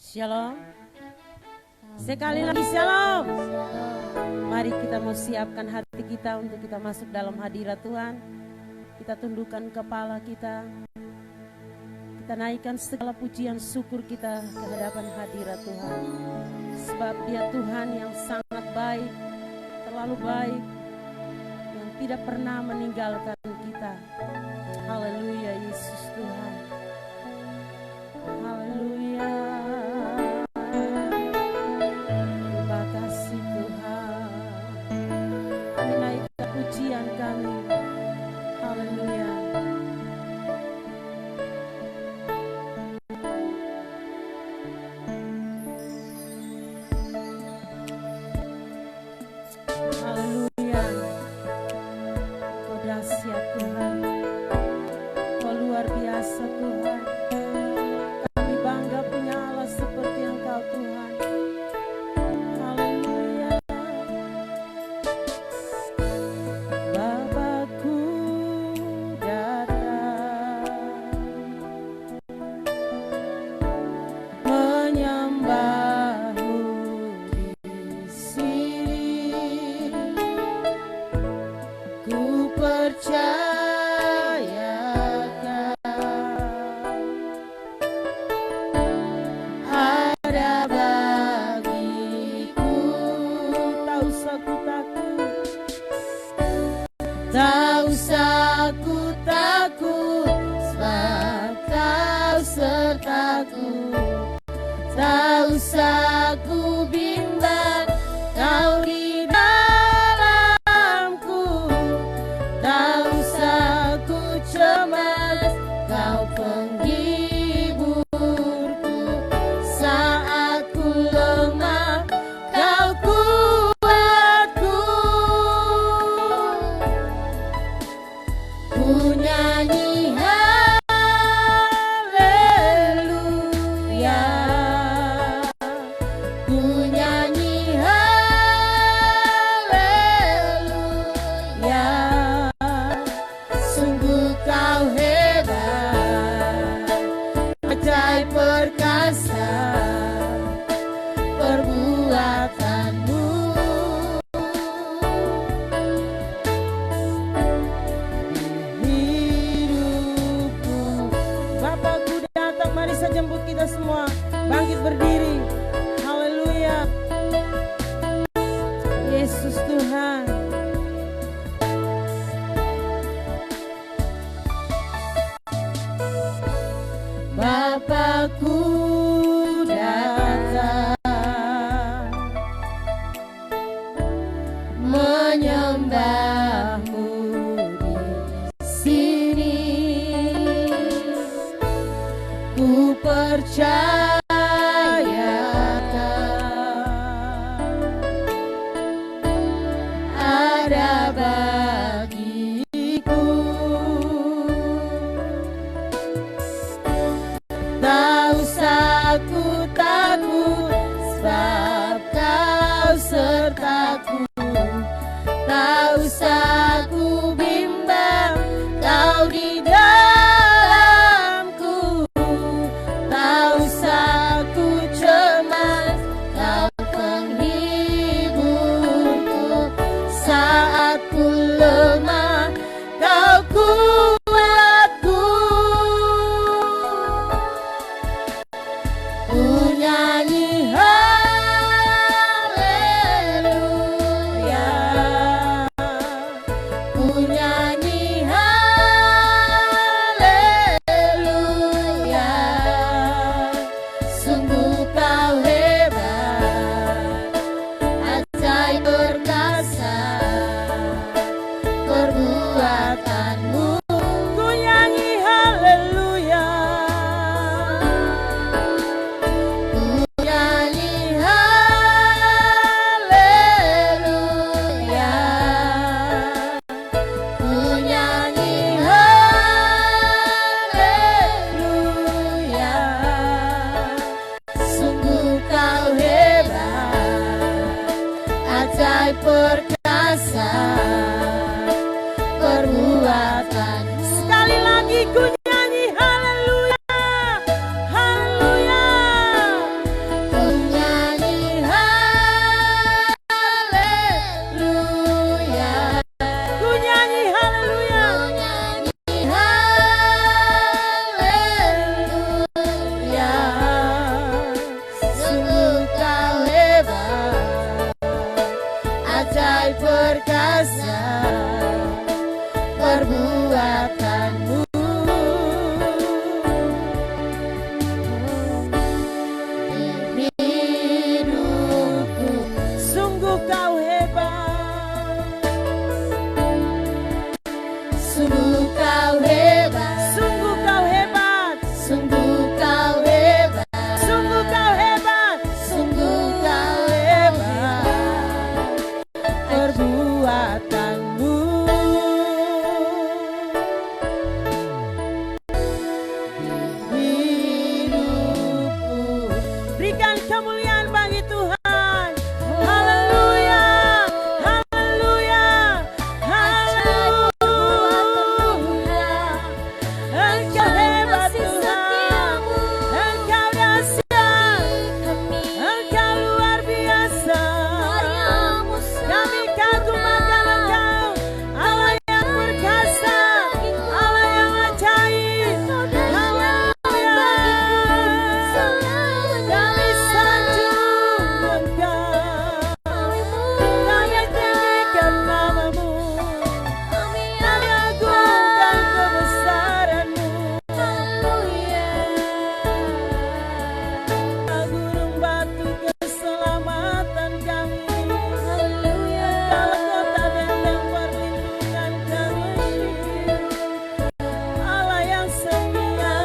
Shalom. Sekali lagi shalom. Mari kita mau siapkan hati kita untuk kita masuk dalam hadirat Tuhan. Kita tundukkan kepala kita. Kita naikkan segala pujian syukur kita ke hadapan hadirat Tuhan. Sebab Dia Tuhan yang sangat baik, terlalu baik, yang tidak pernah meninggalkan kita. Haleluya, Yesus Tuhan. Haleluya. Terima kasih Tuhan. Kami naikkan pujian kami. Haleluya. Haleluya. Kau dahsyat Tuhan. Kau luar biasa Tuhan. Kami bangga punya Allah seperti Engkau Tuhan. Haleluya. Bapakku datang menyembahmu di sini. Ku percayakan ada bagiku. Tak usah ku takut, tak usah ku takut, sebab Kau sertaku. Tak usah ku bimbang, Kau di dalamku. Tak usah ku cemas, Kau penghiburku. Saat ku lemah, Kau kuatku. Ku nyanyi haleluya. Ku nyanyi haleluya. Sungguh Kau hebat, ajaib perkasa perbuatanmu. Hidupku, Bapakku datang, mari saya jemput kita semua bangkit berdiri. Haleluya. Yesus Tuhan. Bapakku datang menyembahmu di sini. Ku percayakan ada bagiku. Tak usah ku takut, sebab Kau sertaku. Tak usah ku bimbang, Kau di dalamku. Tak usah ku cemas, Kau penghiburku. Saat ku lemah, Kau kuatku. kemuliaan bagi Tuhan. Haleluya, haleluya, haleluya. Engkau hebat Tuhan, Engkau dahsyat, Engkau luar biasa. Kami kagum akan Engkau, Allah yang perkasa, Allah yang ajaib. Kami sanjung Engkau, kami tinggikan namamu, kami agungkan kebesaranmu. Gunung batu keselamatan kami, Engkau kota benteng perlindungan kami. Allah yang setia,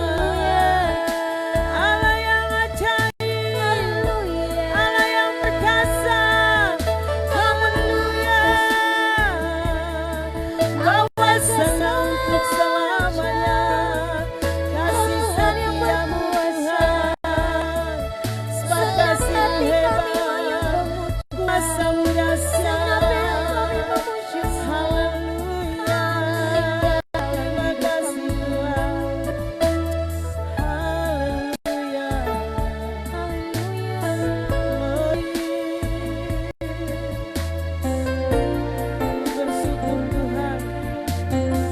Allah yang ajaib, Allah yang perkasa. Haleluya. Bawa sana untuk selamanya kasih setiamu Tuhan. Sebab kasih-Mu hebat, kuasa-Mu dahsyat. Haleluya. Terima kasih Tuhan. Haleluya. Bersyukur Tuhan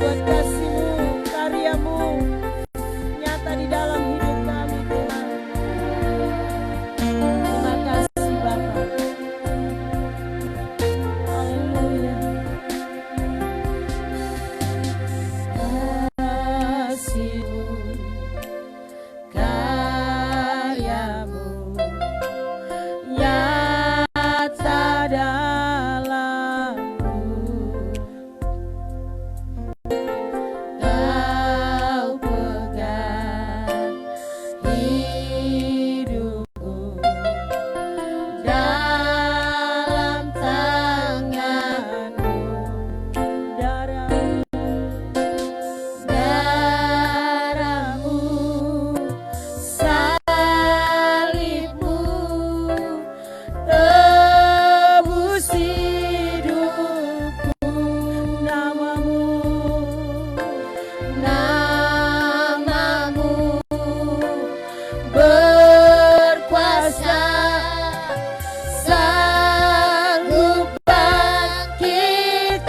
buat kasih-Mu, karya-Mu nyata di dalam hidup kami Tuhan. Terima kasih Bapa. Haleluya. Kasih-Mu, karya-Mu nyata dalamku. Kau pegang hidupku dalam tangan-Mu. Darah-Mu, salib-Mu tebus hidupku. Namamu berkuasa, sanggup bangkitkan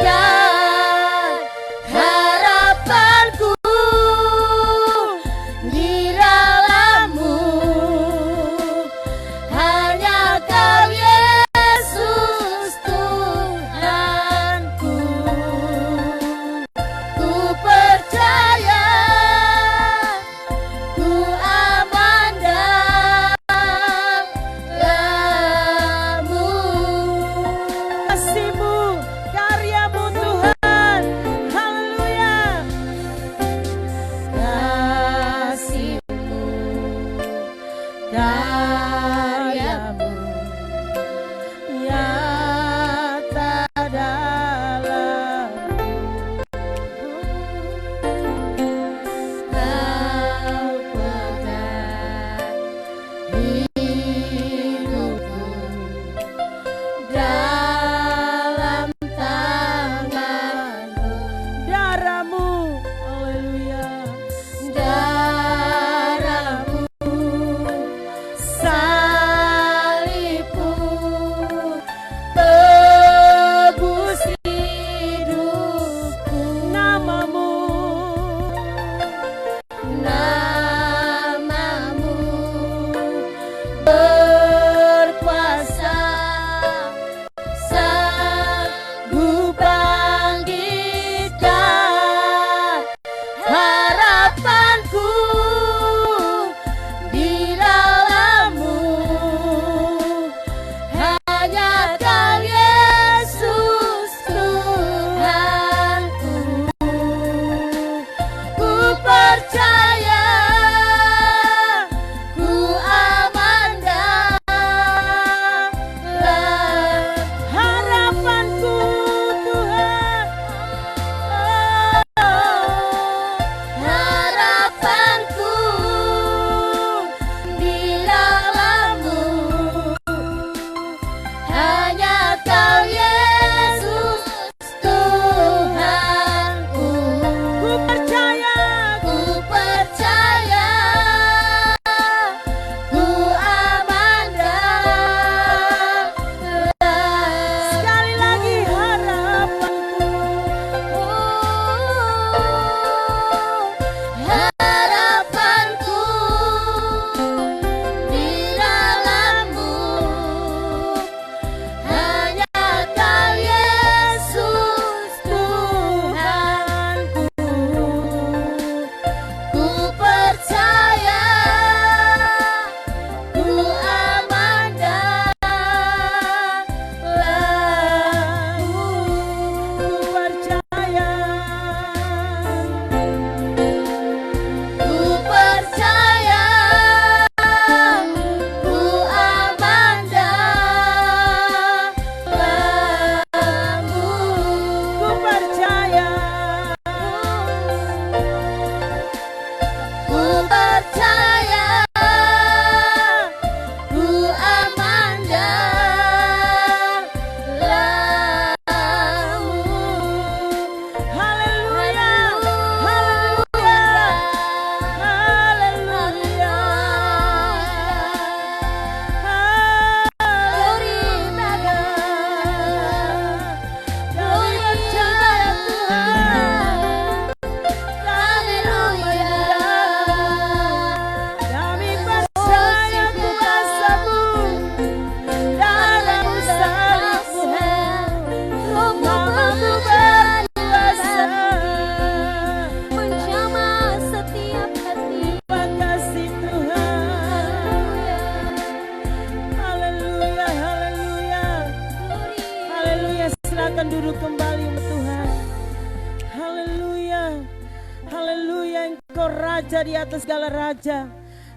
harapanku di dalam-Mu. Hanya Kau Yesus Tuhanku. Ku percaya, ku aman dalam-Mu. Kasih-Mu, karya-Mu Tuhan. Haleluya. Kasih-Mu, karya-Mu nyata dalamku. Kau pegang hidupku dalam tangan-Mu. Darah-Mu, haleluya. Darah-Mu, Raja di atas segala Raja.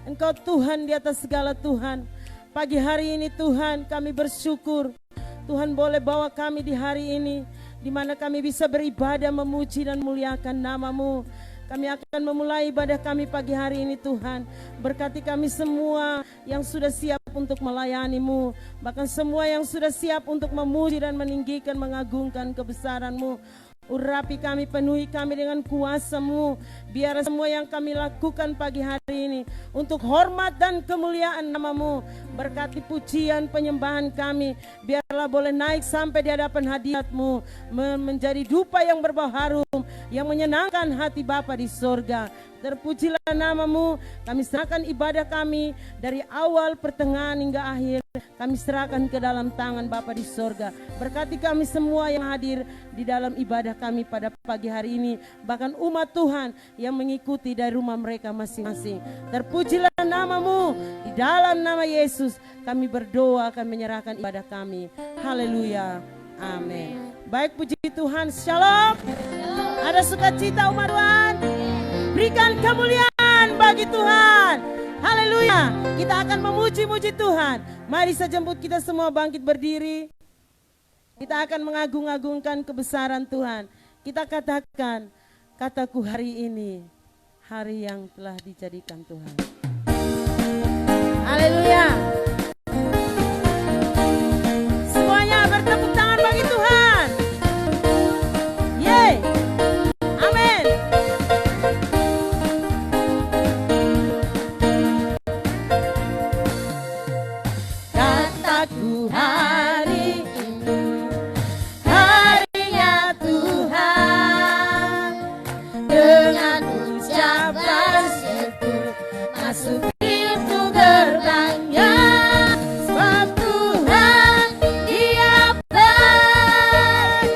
Engkau Tuhan di atas segala Tuhan. Pagi hari ini Tuhan kami bersyukur. Tuhan boleh bawa kami di hari ini, di mana kami bisa beribadah, memuji dan muliakan nama-Mu. Kami akan memulai ibadah kami pagi hari ini Tuhan. Berkati kami semua yang sudah siap untuk melayani-Mu. Bahkan semua yang sudah siap untuk memuji dan meninggikan, mengagungkan kebesaran-Mu. Urapi kami, penuhi kami dengan kuasa-Mu. Biar semua yang kami lakukan pagi hari ini untuk hormat dan kemuliaan nama-Mu. Berkati pujian penyembahan kami, biarlah boleh naik sampai di hadapan hadirat-Mu, menjadi dupa yang berbau harum, yang menyenangkan hati Bapa di sorga. Terpujilah nama-Mu. Kami serahkan ibadah kami dari awal, pertengahan hingga akhir. Kami serahkan ke dalam tangan Bapa di sorga. Berkati kami semua yang hadir di dalam ibadah kami pada pagi hari ini. Bahkan umat Tuhan yang mengikuti dari rumah mereka masing-masing. Terpujilah nama-Mu. Di dalam nama Yesus kami berdoa, akan menyerahkan ibadah kami. Haleluya. Amin. Baik, puji Tuhan. Shalom. Ada sukacita umat Tuhan. Berikan kemuliaan bagi Tuhan. Haleluya. Kita akan memuji-muji Tuhan. Mari sejemput kita semua bangkit berdiri. Kita akan mengagung-agungkan kebesaran Tuhan. Kita katakan, kataku hari ini, hari yang telah dijadikan Tuhan. Haleluya. Semuanya bertepuk tangan bagi Tuhan. Yeay. Amin. Kataku hari ini, harinya Tuhan. Dengan ucapan syukur masuk pintu gerbangnya. Sebab Tuhan Dia baik,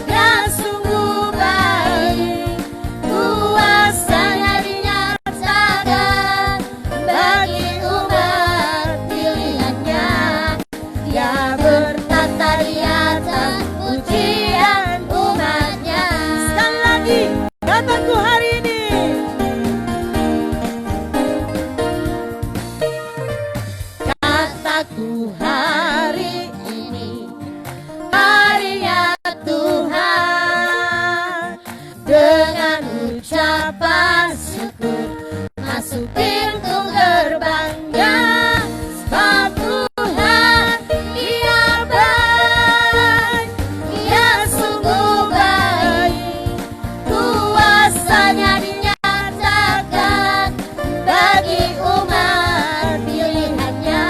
Dia sungguh baik. Kuasanya dinyatakan bagi umat pilihannya. Dia bertata di atas pujian umatnya. Sekali lagi, kataku hari ini. Kataku hari ini, harinya Tuhan. Dengan ucapan syukur masuk pintu gerbangnya. Sebab Tuhan Dia baik, Dia sungguh baik. Kuasanya dinyatakan bagi umat pilihannya.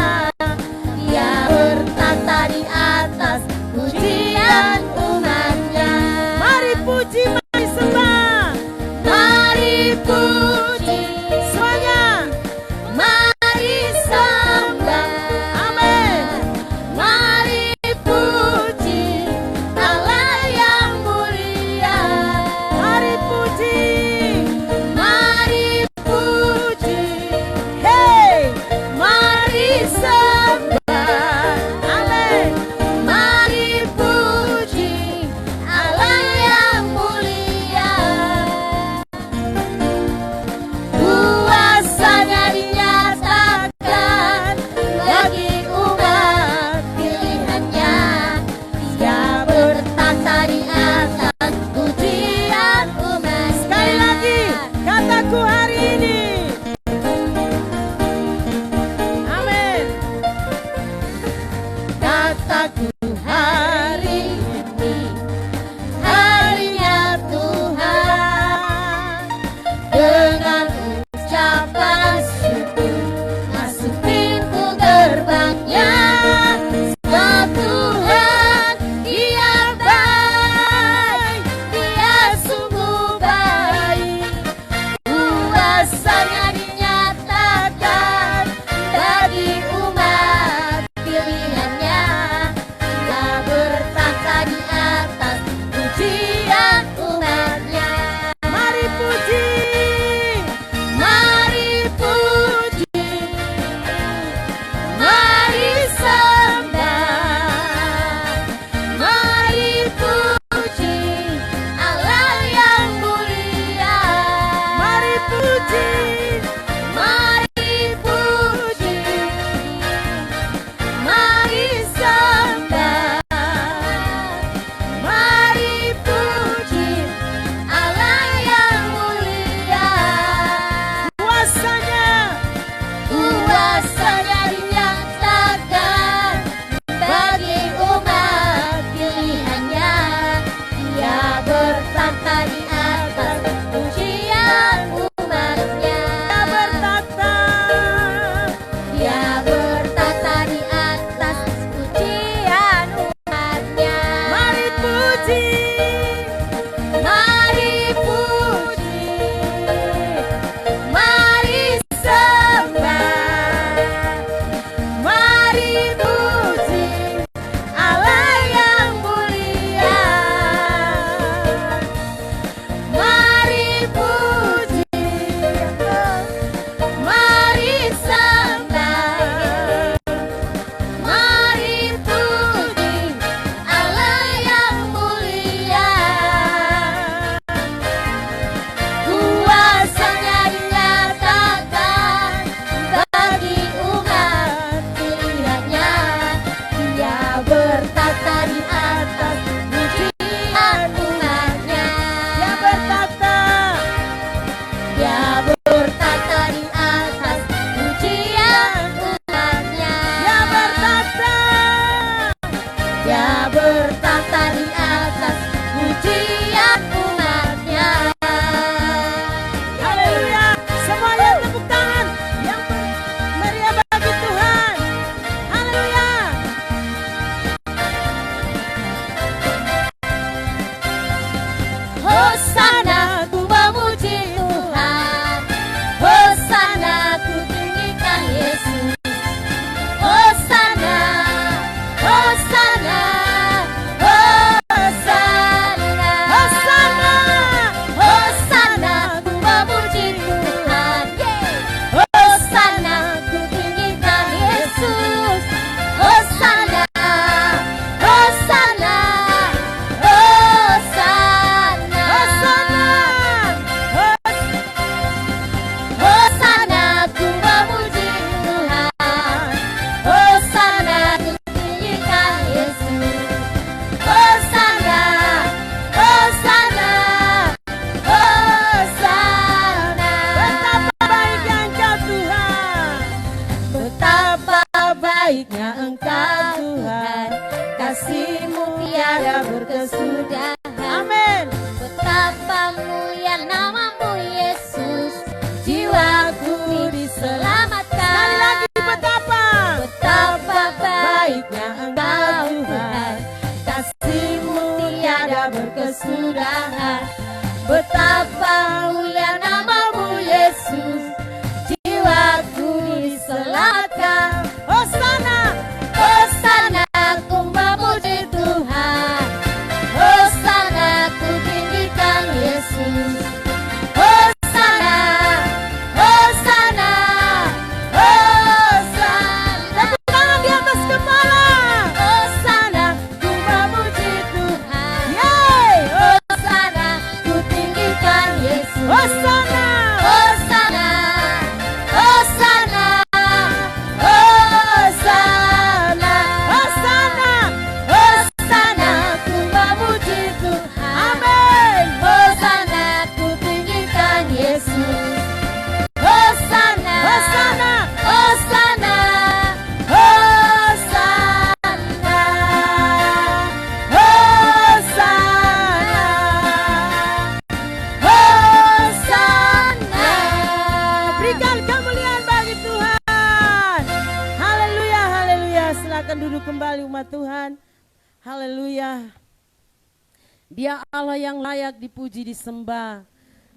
Dia Allah yang layak dipuji, disembah.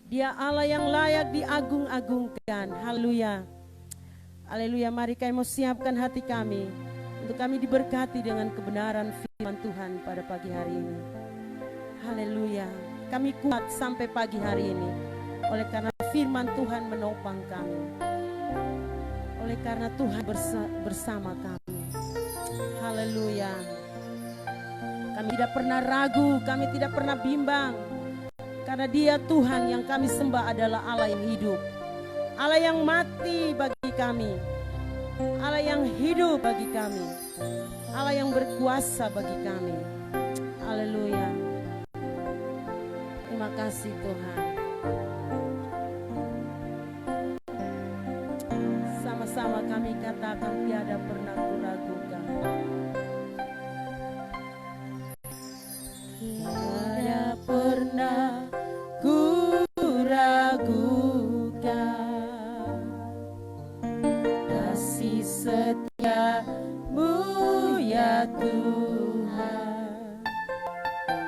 Dia Allah yang layak diagung-agungkan. Haleluya. Haleluya. Mari kami mau siapkan hati kami untuk kami diberkati dengan kebenaran firman Tuhan pada pagi hari ini. Haleluya. Kami kuat sampai pagi hari ini oleh karena firman Tuhan menopang kami. Oleh karena Tuhan bersama kami. Haleluya. Kami tidak pernah ragu, kami tidak pernah bimbang. Karena Dia Tuhan yang kami sembah adalah Allah yang hidup. Allah yang mati bagi kami. Allah yang hidup bagi kami. Allah yang berkuasa bagi kami. Haleluya. Terima kasih Tuhan. Sama-sama kami katakan tiada pernah kuragukan. Tiada pernah kuragukan kasih setiamu ya Tuhan.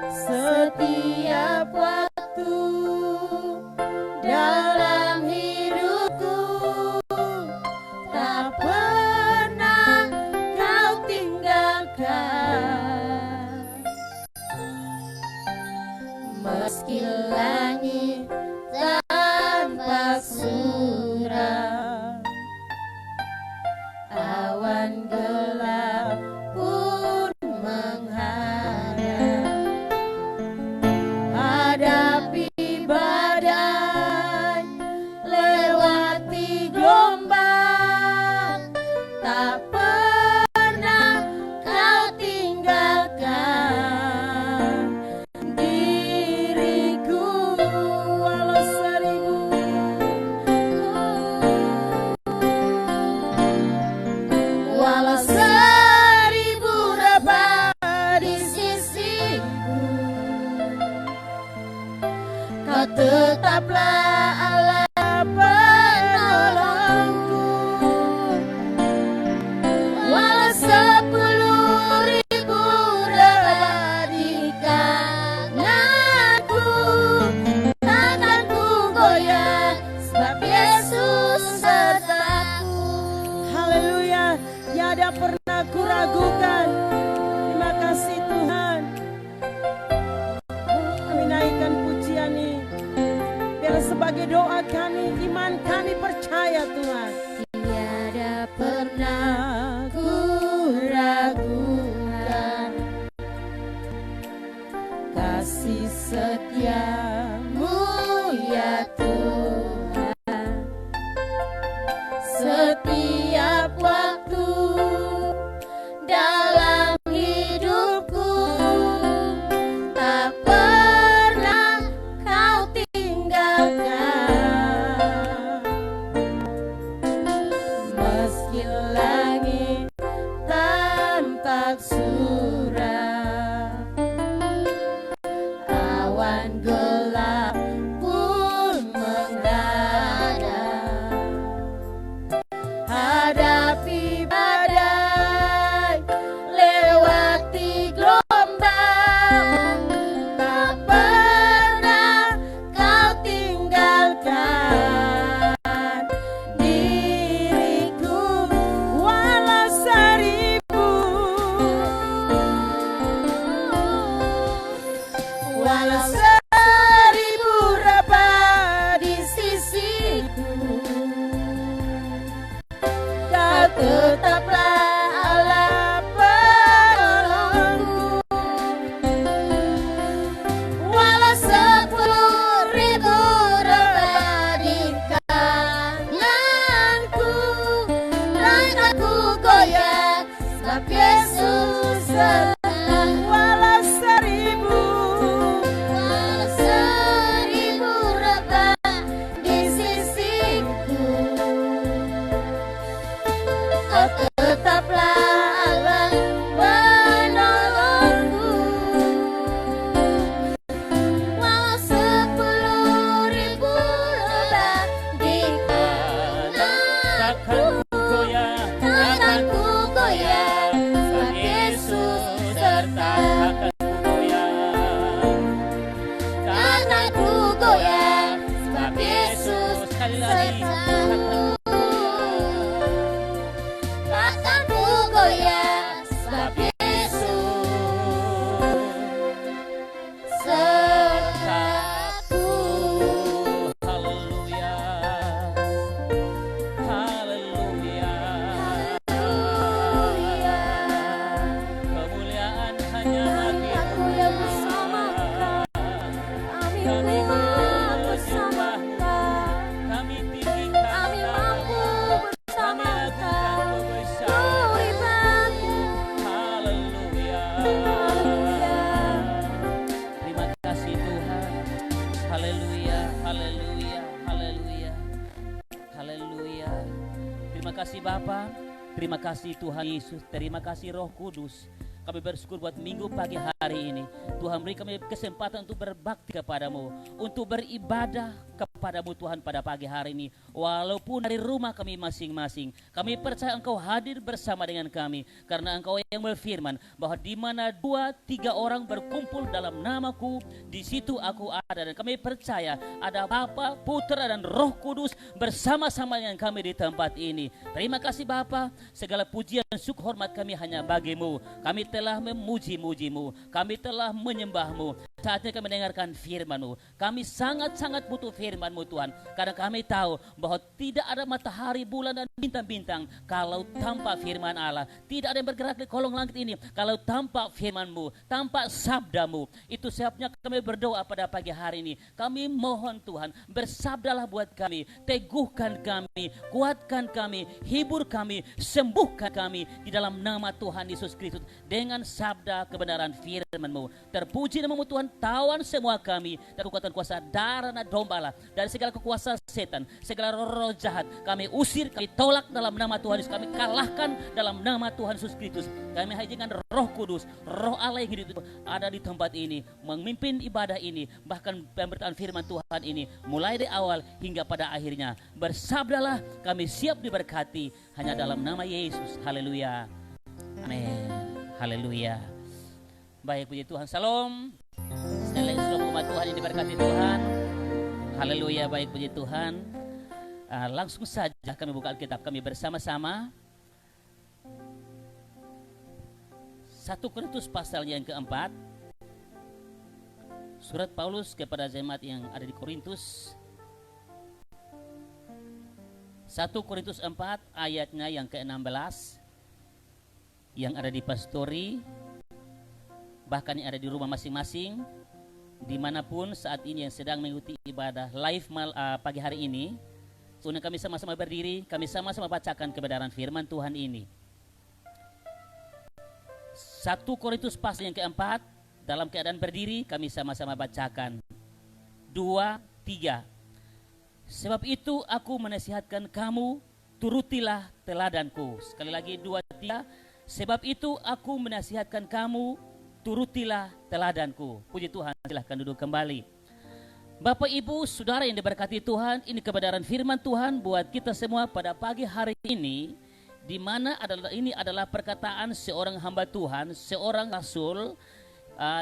Setiap waktu dalam hidupku tak pernah kau tinggalkan. Meski langit tanpa surah, awan gelap pun menghadap, hadapi badai, lewati gelombang, tak pernah kau tinggalkan diriku. Walau seribu rebah di sisiku, kau tetaplah Allah penolongku. Walau 10.000 rebah di kananku, takkan ku goyah, sebab Yesus sertaku. Haleluya, tiada pernah ku ragukan. Terima kasih Tuhan. Kami naikkan pujian ini biar sebagai doa kami, iman kami percaya Tuhan. Tiada pernah ku ragukan kasih setiamu ya Tuhan. Setiap waktu dalam hidupku tak pernah kau tinggalkan. Meski langit tampak suram, awan gelap pun menghadap, hadapi badai, lewati gelombang, tak pernah kau tinggalkan diriku. Walau seribu rebah di sisiku, kau tetaplah Allah penolongku. Walau 10.000 rebah di kananku, takkan ku goyah, sebab Yesus sertaku. Walau 1000 rebah di sisiku, kau tetaplah Allah penolongku. Walau 10.000 rebah di kananku, takkan ku goyah, sebab Yesus sertaku. Takkan ku goyah, sebab Yesus sertaku. Takkan ku goyah, sebab Yesus sertaku. Haleluya, haleluya. Kemuliaan hanya bagi Aku yang bersama Engkau, kami kuat bersama Engkau, kami tinggikan kami mampu bersama Engkau. bersama. Ku ibadah. Haleluya. Haleluya. Terima kasih Tuhan. Haleluya, haleluya, haleluya. Haleluya. Terima kasih Bapa. Terima kasih Tuhan Yesus. Terima kasih Roh Kudus. Kami bersyukur buat minggu pagi hari ini. Tuhan beri kami kesempatan untuk berbakti kepadamu, untuk beribadah kepada kepadamu Tuhan pada pagi hari ini. Walaupun dari rumah kami masing-masing, kami percaya Engkau hadir bersama dengan kami. Karena Engkau yang berfirman bahwa di mana 2-3 orang berkumpul dalam namaku, di situ aku ada. Dan kami percaya ada Bapa, Putra dan Roh Kudus bersama-sama dengan kami di tempat ini. Terima kasih Bapa, segala pujian dan syukur hormat kami hanya bagimu. Kami telah memuji-mujimu, kami telah menyembahmu. Saatnya kami mendengarkan firman-Mu. Kami sangat-sangat butuh firman-Mu Tuhan. Karena kami tahu bahwa tidak ada matahari, bulan dan bintang-bintang kalau tanpa firman Allah. Tidak ada yang bergerak di kolong langit ini kalau tanpa firman-Mu, tanpa sabda-Mu. Itu sebabnya kami berdoa pada pagi hari ini. Kami mohon Tuhan, bersabdalah buat kami, teguhkan kami, kuatkan kami, hibur kami, sembuhkan kami di dalam nama Tuhan Yesus Kristus dengan sabda kebenaran firman-Mu. Terpuji namamu Tuhan, tawan semua kami dari kekuatan kuasa darah dan domba Allah, dari segala kekuasaan setan, segala roh jahat kami usir, kami tolak dalam nama Tuhan Yesus, kami kalahkan dalam nama Tuhan Yesus Kristus. Kami izinkan Roh Kudus, Roh Allah yang hidup ada di tempat ini, memimpin ibadah ini, bahkan pemberitaan firman Tuhan ini mulai dari awal hingga pada akhirnya. Bersabdalah, kami siap diberkati hanya dalam nama Yesus. Haleluya, amin, haleluya. Baik, puji Tuhan, salam. Sekali lagi seluruh umat Tuhan yang diberkati Tuhan. Haleluya, baik, puji Tuhan. Langsung saja kami buka Alkitab kami bersama-sama. 1 Korintus pasal yang keempat. Surat Paulus kepada jemaat yang ada di Korintus. 1 Korintus 4 ayatnya yang ke-16. Yang ada di pastori, bahkan yang ada di rumah masing-masing, dimanapun saat ini yang sedang mengikuti ibadah live pagi hari ini. Kemudian kami sama-sama berdiri, kami sama-sama bacakan kebenaran firman Tuhan ini. 1 Korintus pasal yang keempat, dalam keadaan berdiri kami sama-sama bacakan. 2, 3. Sebab itu aku menasihatkan kamu, turutilah teladanku. Sekali lagi 2, 3. Sebab itu aku menasihatkan kamu, turutilah teladanku. Puji Tuhan, silahkan duduk kembali. Bapak, Ibu, Saudara yang diberkati Tuhan, ini kebenaran firman Tuhan buat kita semua pada pagi hari ini, di mana ini adalah perkataan seorang hamba Tuhan, seorang rasul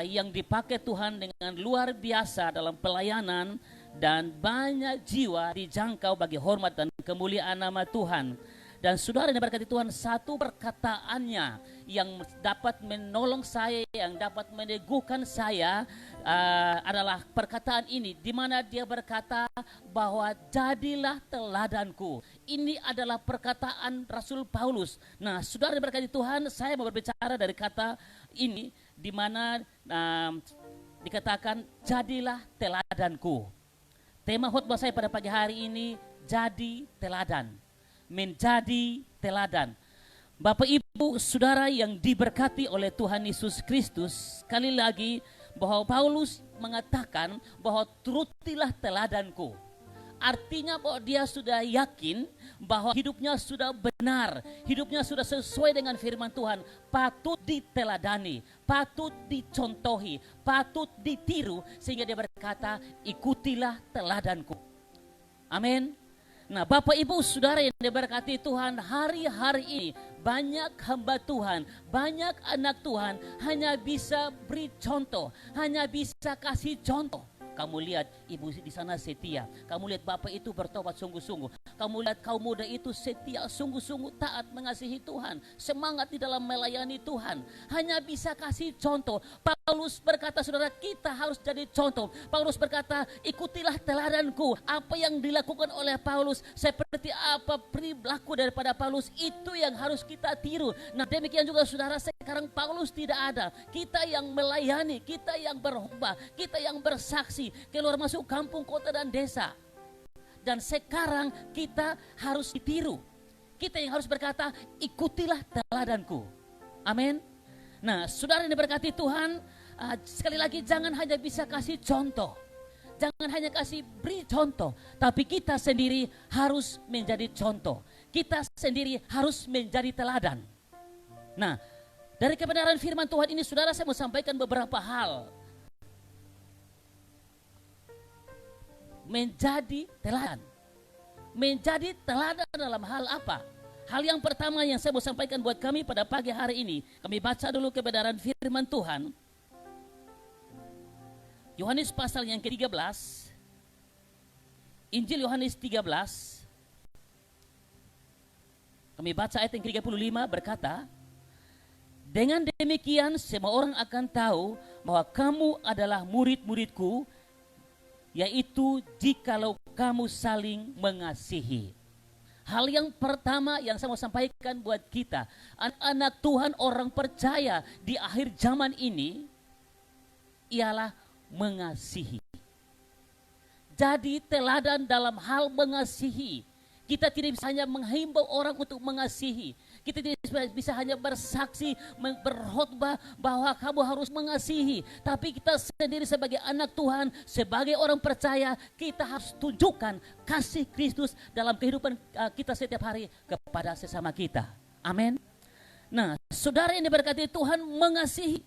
yang dipakai Tuhan dengan luar biasa dalam pelayanan, dan banyak jiwa dijangkau bagi hormat dan kemuliaan nama Tuhan. Dan saudara yang diberkati Tuhan, satu perkataannya yang dapat menolong saya, yang dapat meneguhkan saya adalah perkataan ini, di mana dia berkata bahwa jadilah teladanku. Ini adalah perkataan Rasul Paulus. Nah, saudara yang diberkati Tuhan, saya mau berbicara dari kata ini, di mana dikatakan jadilah teladanku. Tema khotbah saya pada pagi hari ini, jadi teladan. Menjadi teladan. Bapak, Ibu, Saudara yang diberkati oleh Tuhan Yesus Kristus, sekali lagi bahwa Paulus mengatakan bahwa turutilah teladanku. Artinya bahwa dia sudah yakin bahwa hidupnya sudah benar, hidupnya sudah sesuai dengan firman Tuhan, patut diteladani, patut dicontohi, patut ditiru, sehingga dia berkata, ikutilah teladanku. Amin. Nah, Bapak, Ibu, Saudara yang diberkati Tuhan, hari-hari ini banyak hamba Tuhan, banyak anak Tuhan hanya bisa beri contoh, hanya bisa kasih contoh. Kamu lihat ibu di sana setia, kamu lihat bapak itu bertobat sungguh-sungguh, kamu lihat kaum muda itu setia sungguh-sungguh taat mengasihi Tuhan, semangat di dalam melayani Tuhan, hanya bisa kasih contoh. Paulus berkata, saudara, kita harus jadi contoh. Paulus berkata, ikutilah teladanku. Apa yang dilakukan oleh Paulus, seperti apa perilaku daripada Paulus, itu yang harus kita tiru. Nah, demikian juga saudara, sekarang Paulus tidak ada, kita yang melayani, kita yang berkhotbah, kita yang bersaksi, keluar masuk kampung, kota dan desa. Dan sekarang kita harus ditiru. Kita yang harus berkata, ikutilah teladanku. Amin. Nah, saudara yang diberkati Tuhan, sekali lagi jangan hanya bisa kasih contoh, jangan hanya kasih beri contoh, tapi kita sendiri harus menjadi contoh. Kita sendiri harus menjadi teladan. Nah, dari kebenaran firman Tuhan ini, saudara, saya mau sampaikan beberapa hal. menjadi teladan. Menjadi teladan dalam hal apa? Hal yang pertama yang saya mau sampaikan buat kami pada pagi hari ini, kami baca dulu kebenaran firman Tuhan. Yohanes pasal yang ke-13, Injil Yohanes 13, kami baca ayat yang ke-35 berkata, dengan demikian semua orang akan tahu bahwa kamu adalah murid-muridku, yaitu jikalau kamu saling mengasihi. Hal yang pertama yang saya mau sampaikan buat kita, anak-anak Tuhan, orang percaya di akhir zaman ini, ialah mengasihi. Jadi teladan dalam hal mengasihi. Kita tidak bisa hanya menghimbau orang untuk mengasihi. Kita tidak bisa hanya bersaksi, berkhotbah bahwa kamu harus mengasihi. Tapi kita sendiri sebagai anak Tuhan, sebagai orang percaya, kita harus tunjukkan kasih Kristus dalam kehidupan kita setiap hari kepada sesama kita. Amin. Nah, saudara yang diberkati Tuhan, mengasihi.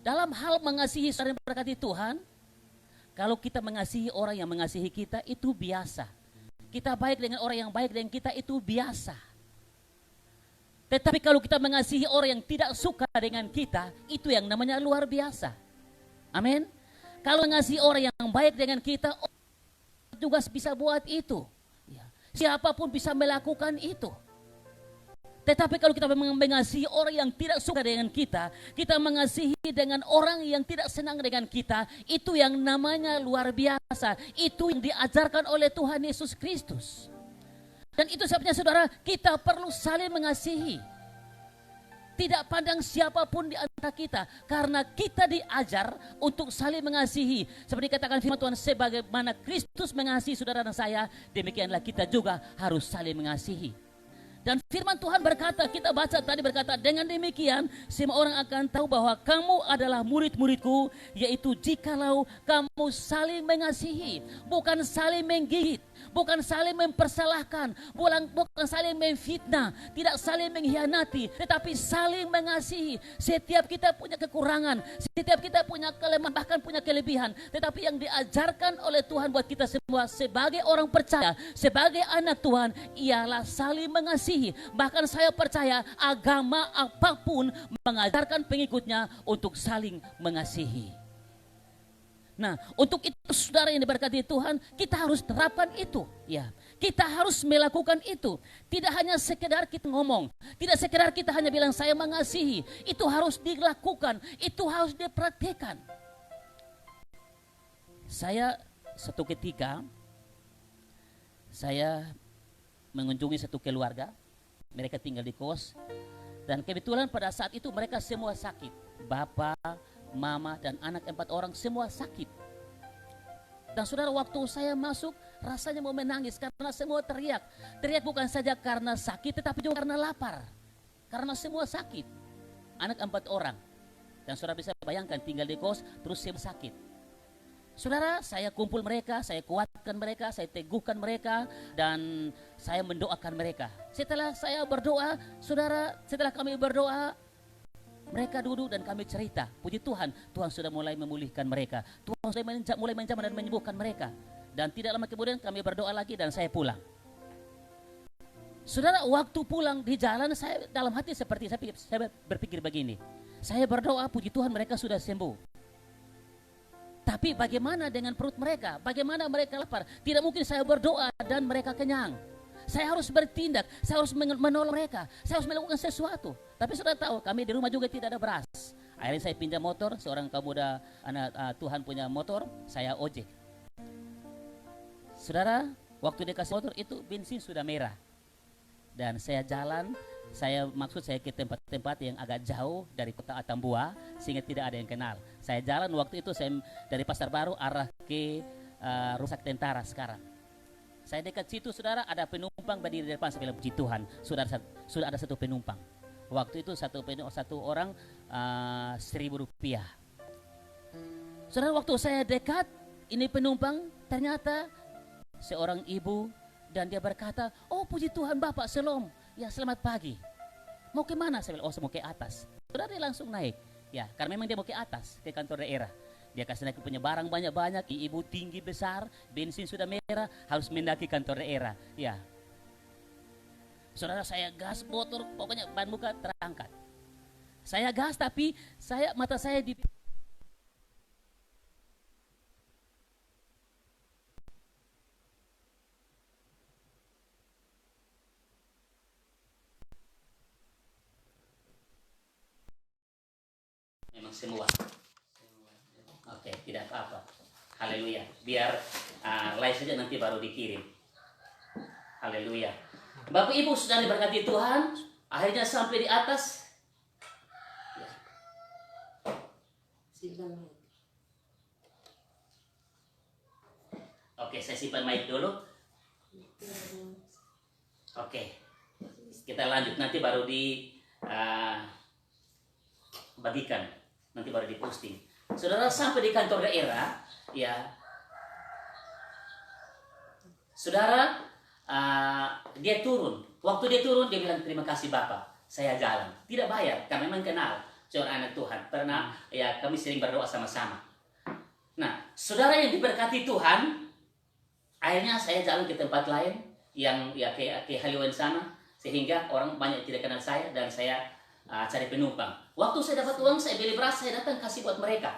Dalam hal mengasihi saudara yang diberkati Tuhan, kalau kita mengasihi orang yang mengasihi kita, itu biasa. Kita baik dengan orang yang baik dengan kita, itu biasa. Tetapi kalau kita mengasihi orang yang tidak suka dengan kita, itu yang namanya luar biasa. Amin. Kalau mengasihi orang yang baik dengan kita, orang juga bisa buat itu. Siapapun bisa melakukan itu. Tetapi kalau kita mengasihi orang yang tidak suka dengan kita mengasihi dengan orang yang tidak senang dengan kita, itu yang namanya luar biasa. Itu yang diajarkan oleh Tuhan Yesus Kristus. Dan itu sebabnya saudara, kita perlu saling mengasihi. Tidak pandang siapapun di antara kita, karena kita diajar untuk saling mengasihi. Seperti katakan firman Tuhan, sebagaimana Kristus mengasihi saudara dan saya, demikianlah kita juga harus saling mengasihi. Dan firman Tuhan berkata, kita baca tadi berkata, dengan demikian semua orang akan tahu bahwa kamu adalah murid-muridku, yaitu jikalau kamu saling mengasihi, bukan saling menggigit, bukan saling mempersalahkan, bukan saling memfitnah, tidak saling mengkhianati, tetapi saling mengasihi. Setiap kita punya kekurangan, setiap kita punya kelemahan, bahkan punya kelebihan, tetapi yang diajarkan oleh Tuhan buat kita semua sebagai orang percaya, sebagai anak Tuhan, ialah saling mengasihi. Bahkan saya percaya agama apapun mengajarkan pengikutnya untuk saling mengasihi. Nah, untuk itu saudara yang diberkati Tuhan, kita harus terapkan itu. Ya, kita harus melakukan itu. Tidak hanya sekedar kita ngomong, tidak sekedar kita hanya bilang saya mengasihi. Itu harus dilakukan, itu harus dipraktikkan. Saya satu ketika, saya mengunjungi satu keluarga, mereka tinggal di kos, dan kebetulan pada saat itu mereka semua sakit. Bapak, mama, dan anak 4 orang semua sakit. Dan saudara, waktu saya masuk rasanya mau menangis karena semua teriak. Teriak bukan saja karena sakit, tetapi juga karena lapar. Karena semua sakit. Anak 4 orang. Dan saudara bisa bayangkan tinggal di kos terus semua sakit. Saudara, saya kumpul mereka, saya kuatkan mereka, saya teguhkan mereka, dan saya mendoakan mereka. Setelah saya berdoa, saudara, setelah kami berdoa, mereka duduk dan kami cerita. Puji Tuhan, Tuhan sudah mulai memulihkan mereka. Tuhan sudah mulai menjamah dan menyembuhkan mereka. Dan tidak lama kemudian kami berdoa lagi dan saya pulang. Saudara, waktu pulang di jalan, saya dalam hati seperti saya berpikir begini. Saya berdoa, puji Tuhan mereka sudah sembuh. Tapi bagaimana dengan perut mereka? Bagaimana mereka lapar? Tidak mungkin saya berdoa dan mereka kenyang. Saya harus bertindak, saya harus menolong mereka, saya harus melakukan sesuatu. Tapi sudah tahu, kami di rumah juga tidak ada beras. Akhirnya saya pinjam motor, seorang pemuda anak Tuhan punya motor, saya ojek. Saudara, waktu dikasih motor itu bensin sudah merah. Dan saya jalan, saya ke tempat-tempat yang agak jauh dari kota Atambua, sehingga tidak ada yang kenal. Saya jalan waktu itu, saya dari Pasar Baru arah ke Rusak Tentara sekarang. Saya dekat situ, saudara, ada penumpang berdiri di depan. Saya bilang, puji Tuhan, sudah ada satu penumpang. Waktu itu satu orang 1.000 rupiah. Saudara, waktu saya dekat, ini penumpang, ternyata seorang ibu, dan dia berkata, oh puji Tuhan Bapak, Shalom. Ya, selamat pagi. Mau ke mana? Saya bilang, oh saya mau ke atas. Saudara, dia langsung naik. Ya, karena memang dia mau ke atas, ke kantor daerah. Dia kasih naik punya barang banyak-banyak, ibu tinggi besar, bensin sudah merah, harus mendaki kantor daerah. Ya, saudara, saya gas motor, pokoknya ban muka terangkat. Saya gas tapi mata saya di memang semua. Oke, tidak apa-apa. Haleluya. Biar live saja nanti baru dikirim. Haleluya. Bapak Ibu sudah diberkati Tuhan, akhirnya sampai di atas. Oke, saya simpan mic dulu. Oke, kita lanjut, nanti baru bagikan, nanti baru diposting. Saudara sampai di kantor daerah, ya, saudara, dia turun. Waktu dia turun, dia bilang terima kasih Bapak, saya jalan, tidak bayar, karena memang kenal seorang anak Tuhan. Pernah ya kami sering berdoa sama-sama. Nah, saudara yang diberkati Tuhan, akhirnya saya jalan ke tempat lain yang ya ke Haliwan sana, sehingga orang banyak tidak kenal saya dan saya cari penumpang. Waktu saya dapat uang, saya beli beras, saya datang kasih buat mereka.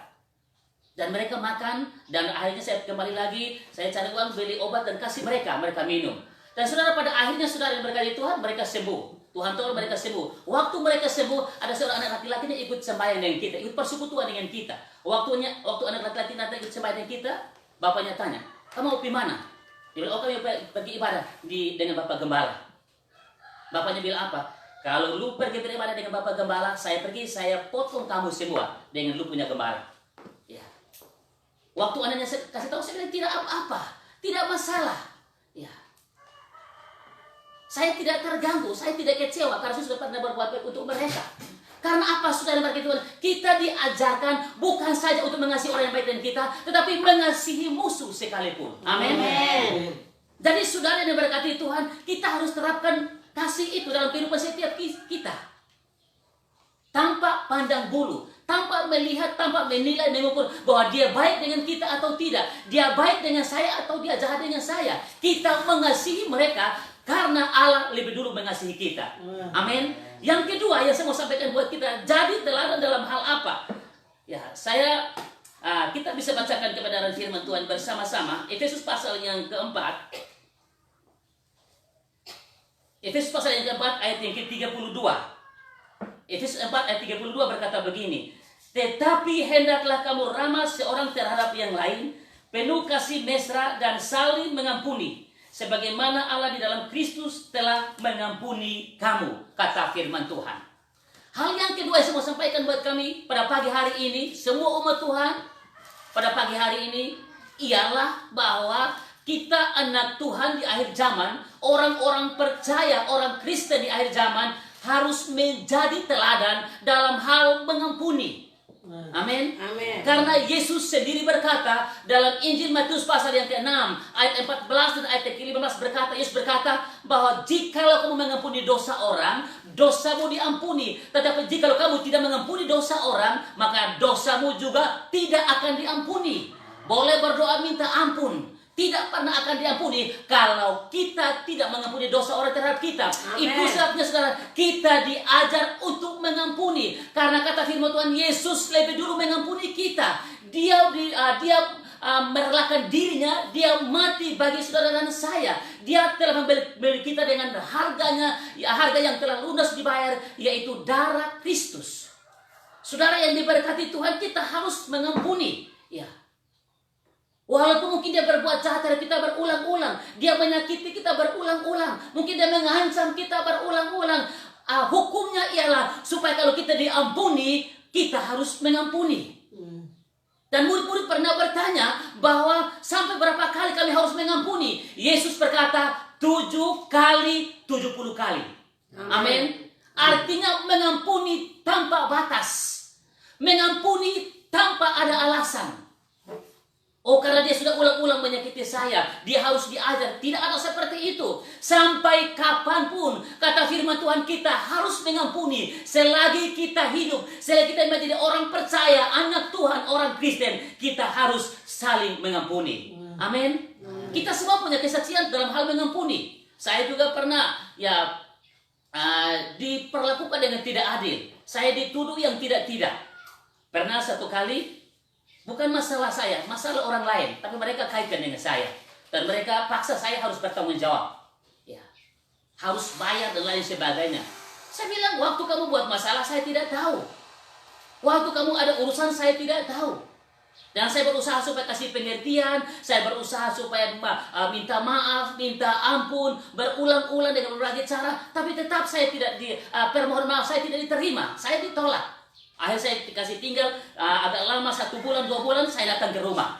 Dan mereka makan, dan akhirnya saya kembali lagi, saya cari uang, beli obat dan kasih mereka minum. Dan saudara, pada akhirnya saudara yang berkati Tuhan, mereka sembuh. Tuhan tolong mereka sembuh. Waktu mereka sembuh, ada seorang anak laki-laki yang ikut sembahyang dengan kita, ikut persekutuan dengan kita. Waktu anak laki-laki nanti ikut sembahyang dengan kita, bapaknya tanya, kamu mau pergi mana? Dia bilang, oh kami pergi ibadah dengan Bapak Gembala. Bapaknya bilang apa? Kalau lu pergi beribadah dengan Bapak Gembala, saya pergi, saya potong kamu semua dengan lu punya gembala. Ya. Waktu anaknya kasih tahu, saya bilang tidak apa-apa, tidak masalah. Ya. Saya tidak terganggu, saya tidak kecewa karena saya sudah pernah berbuat baik untuk mereka. Karena apa, saudara berkati Tuhan? Kita diajarkan bukan saja untuk mengasihi orang yang baik dengan kita, tetapi mengasihi musuh sekalipun. Amin. Jadi saudara yang berkati Tuhan, kita harus terapkan kasih itu dalam kehidupan setiap kita. Tanpa pandang bulu, tanpa melihat, tanpa menilai, mengukur bahwa dia baik dengan kita atau tidak. Dia baik dengan saya atau dia jahat dengan saya. Kita mengasihi mereka karena Allah lebih dulu mengasihi kita. Amin. Yang kedua yang saya mau sampaikan buat kita, jadi teladan dalam hal apa? Ya, kita bisa bacakan kebenaran firman Tuhan bersama-sama. Efesus pasal yang keempat. Efesus pasal yang keempat ayat yang ke-32. Efesus 4 ayat 32 berkata begini. Tetapi hendaklah kamu ramah seorang terhadap yang lain, penuh kasih mesra dan saling mengampuni, sebagaimana Allah di dalam Kristus telah mengampuni kamu, kata firman Tuhan. Hal yang kedua yang saya mau sampaikan buat kami pada pagi hari ini, semua umat Tuhan, pada pagi hari ini, ialah bahwa kita anak Tuhan di akhir zaman, orang-orang percaya, orang Kristen di akhir zaman harus menjadi teladan dalam hal mengampuni. Amin. Karena Yesus sendiri berkata dalam Injil Matius pasal yang ke-6 ayat 14 dan ayat ke-15 berkata, Yesus berkata bahwa jikalau kamu mengampuni dosa orang, dosamu diampuni. Tetapi jikalau kamu tidak mengampuni dosa orang, maka dosamu juga tidak akan diampuni. Boleh berdoa minta ampun, tidak pernah akan diampuni kalau kita tidak mengampuni dosa orang terhadap kita. Amen. Itu sebabnya saudara, kita diajar untuk mengampuni. Karena kata firman Tuhan, Yesus lebih dulu mengampuni kita. Dia merelakan dirinya, dia mati bagi saudara dan saya. Dia telah membeli kita dengan harganya, harga yang telah lunas dibayar, yaitu darah Kristus. Saudara yang diberkati Tuhan, kita harus mengampuni. Ya. Walaupun mungkin dia berbuat jahat terhadap kita berulang-ulang, dia menyakiti kita berulang-ulang, mungkin dia mengancam kita berulang-ulang. Hukumnya ialah supaya kalau kita diampuni, kita harus mengampuni. Dan murid-murid pernah bertanya bahwa sampai berapa kali kami harus mengampuni. Yesus berkata 7 kali 70 kali. Amin. Artinya mengampuni tanpa batas, mengampuni tanpa ada alasan. Oh, karena dia sudah ulang-ulang menyakiti saya, dia harus diajar. Tidak ada seperti itu. Sampai kapanpun, kata firman Tuhan, kita harus mengampuni. Selagi kita hidup, selagi kita menjadi orang percaya, anak Tuhan, orang Kristen, kita harus saling mengampuni. Amin. Kita semua punya kesaksian dalam hal mengampuni. Saya juga pernah diperlakukan dengan tidak adil. Saya dituduh yang tidak-tidak. Pernah satu kali, bukan masalah saya, masalah orang lain, tapi mereka kaitkan dengan saya. Dan mereka paksa saya harus bertanggung jawab. Ya, harus bayar dan lain sebagainya. Saya bilang, waktu kamu buat masalah, saya tidak tahu. Waktu kamu ada urusan, saya tidak tahu. Dan saya berusaha supaya kasih pengertian, saya berusaha supaya minta maaf, minta ampun, berulang-ulang dengan berbagai cara, tapi tetap saya tidak permohonan maaf saya tidak diterima, saya ditolak. Akhirnya saya dikasih tinggal agak lama, 1 bulan, 2 bulan, saya datang ke rumah.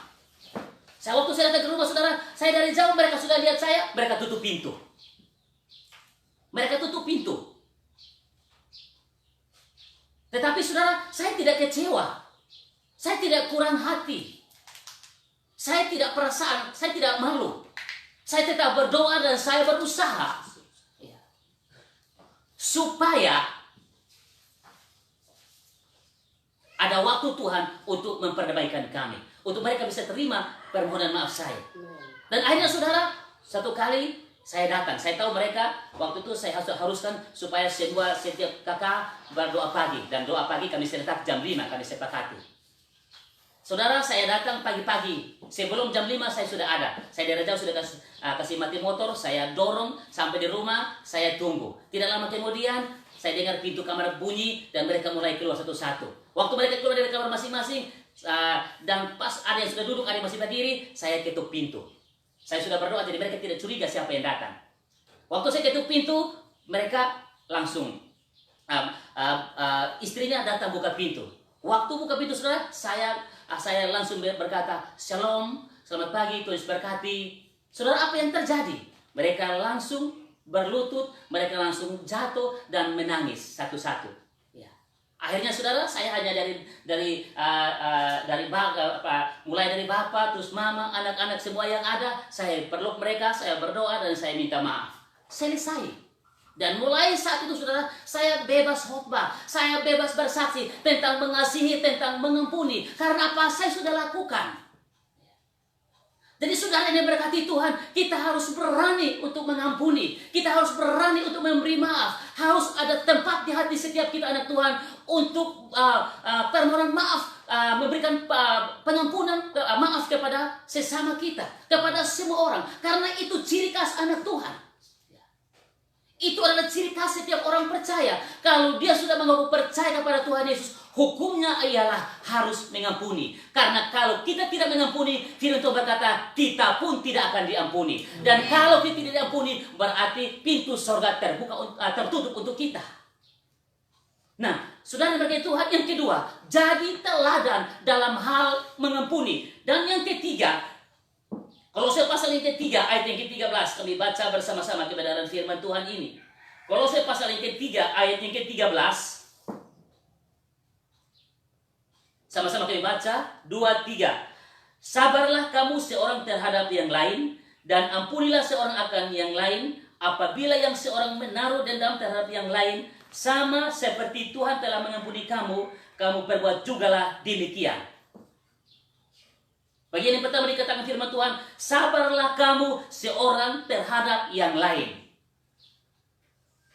Waktu saya datang ke rumah, saudara, saya dari jauh, mereka sudah lihat saya, mereka tutup pintu. Mereka tutup pintu. Tetapi saudara, saya tidak kecewa. Saya tidak kurang hati. Saya tidak perasaan, saya tidak malu. Saya tetap berdoa dan saya berusaha. Supaya ada waktu Tuhan untuk memperbaikan kami. Untuk mereka bisa terima permohonan maaf saya. Dan akhirnya saudara, satu kali saya datang. Saya tahu mereka, waktu itu saya haruskan supaya setiap kakak berdoa pagi. Dan doa pagi kami seletak jam 5, kami sepakati. Saudara, saya datang pagi-pagi. Sebelum jam 5 saya sudah ada. Saya dari jauh sudah kasih mati motor, saya dorong sampai di rumah, saya tunggu. Tidak lama kemudian, saya dengar pintu kamar bunyi dan mereka mulai keluar satu-satu. Waktu mereka keluar dari kamar masing-masing, dan pas ada yang sudah duduk, ada yang masih berdiri, saya ketuk pintu. Saya sudah berdoa, jadi mereka tidak curiga siapa yang datang. Waktu saya ketuk pintu, mereka langsung, istrinya datang buka pintu. Waktu buka pintu, saudara, saya langsung berkata, "Shalom, selamat pagi, Tuhan berkati." Saudara, apa yang terjadi? Mereka langsung berlutut, mereka langsung jatuh dan menangis satu-satu. Ya. Akhirnya, saudara, saya hanya mulai dari bapak, terus mama, anak-anak semua yang ada, saya peluk mereka, saya berdoa dan saya minta maaf. Selesai. Dan mulai saat itu, saudara, saya bebas khotbah, saya bebas bersaksi tentang mengasihi, tentang mengampuni. Karena apa? Saya sudah lakukan. Jadi saudara yang berkati Tuhan, kita harus berani untuk mengampuni. Kita harus berani untuk memberi maaf. Harus ada tempat di hati setiap kita anak Tuhan untuk permohonan maaf, memberikan pengampunan, maaf kepada sesama kita, kepada semua orang. Karena itu ciri khas anak Tuhan. Itu adalah ciri khas setiap orang percaya. Kalau dia sudah mengaku percaya kepada Tuhan Yesus, hukumnya ialah harus mengampuni. Karena kalau kita tidak mengampuni, firman Tuhan berkata, kita pun tidak akan diampuni. Dan kalau kita tidak diampuni, berarti pintu surga tertutup untuk kita. Nah, saudara bagi Tuhan, yang kedua, jadi teladan dalam hal mengampuni. Dan yang ketiga, Kolose pasal yang ketiga, ayat yang ke-13, kami baca bersama-sama kebenaran firman Tuhan ini. Kolose pasal yang ketiga, ayat yang ke-13. Sama-sama kami baca, 2-3. Sabarlah kamu seorang terhadap yang lain, dan ampunilah seorang akan yang lain, apabila yang seorang menaruh dendam terhadap yang lain, sama seperti Tuhan telah mengampuni kamu, kamu berbuat jugalah demikian. Bagian yang pertama dikatakan firman Tuhan, sabarlah kamu seorang terhadap yang lain.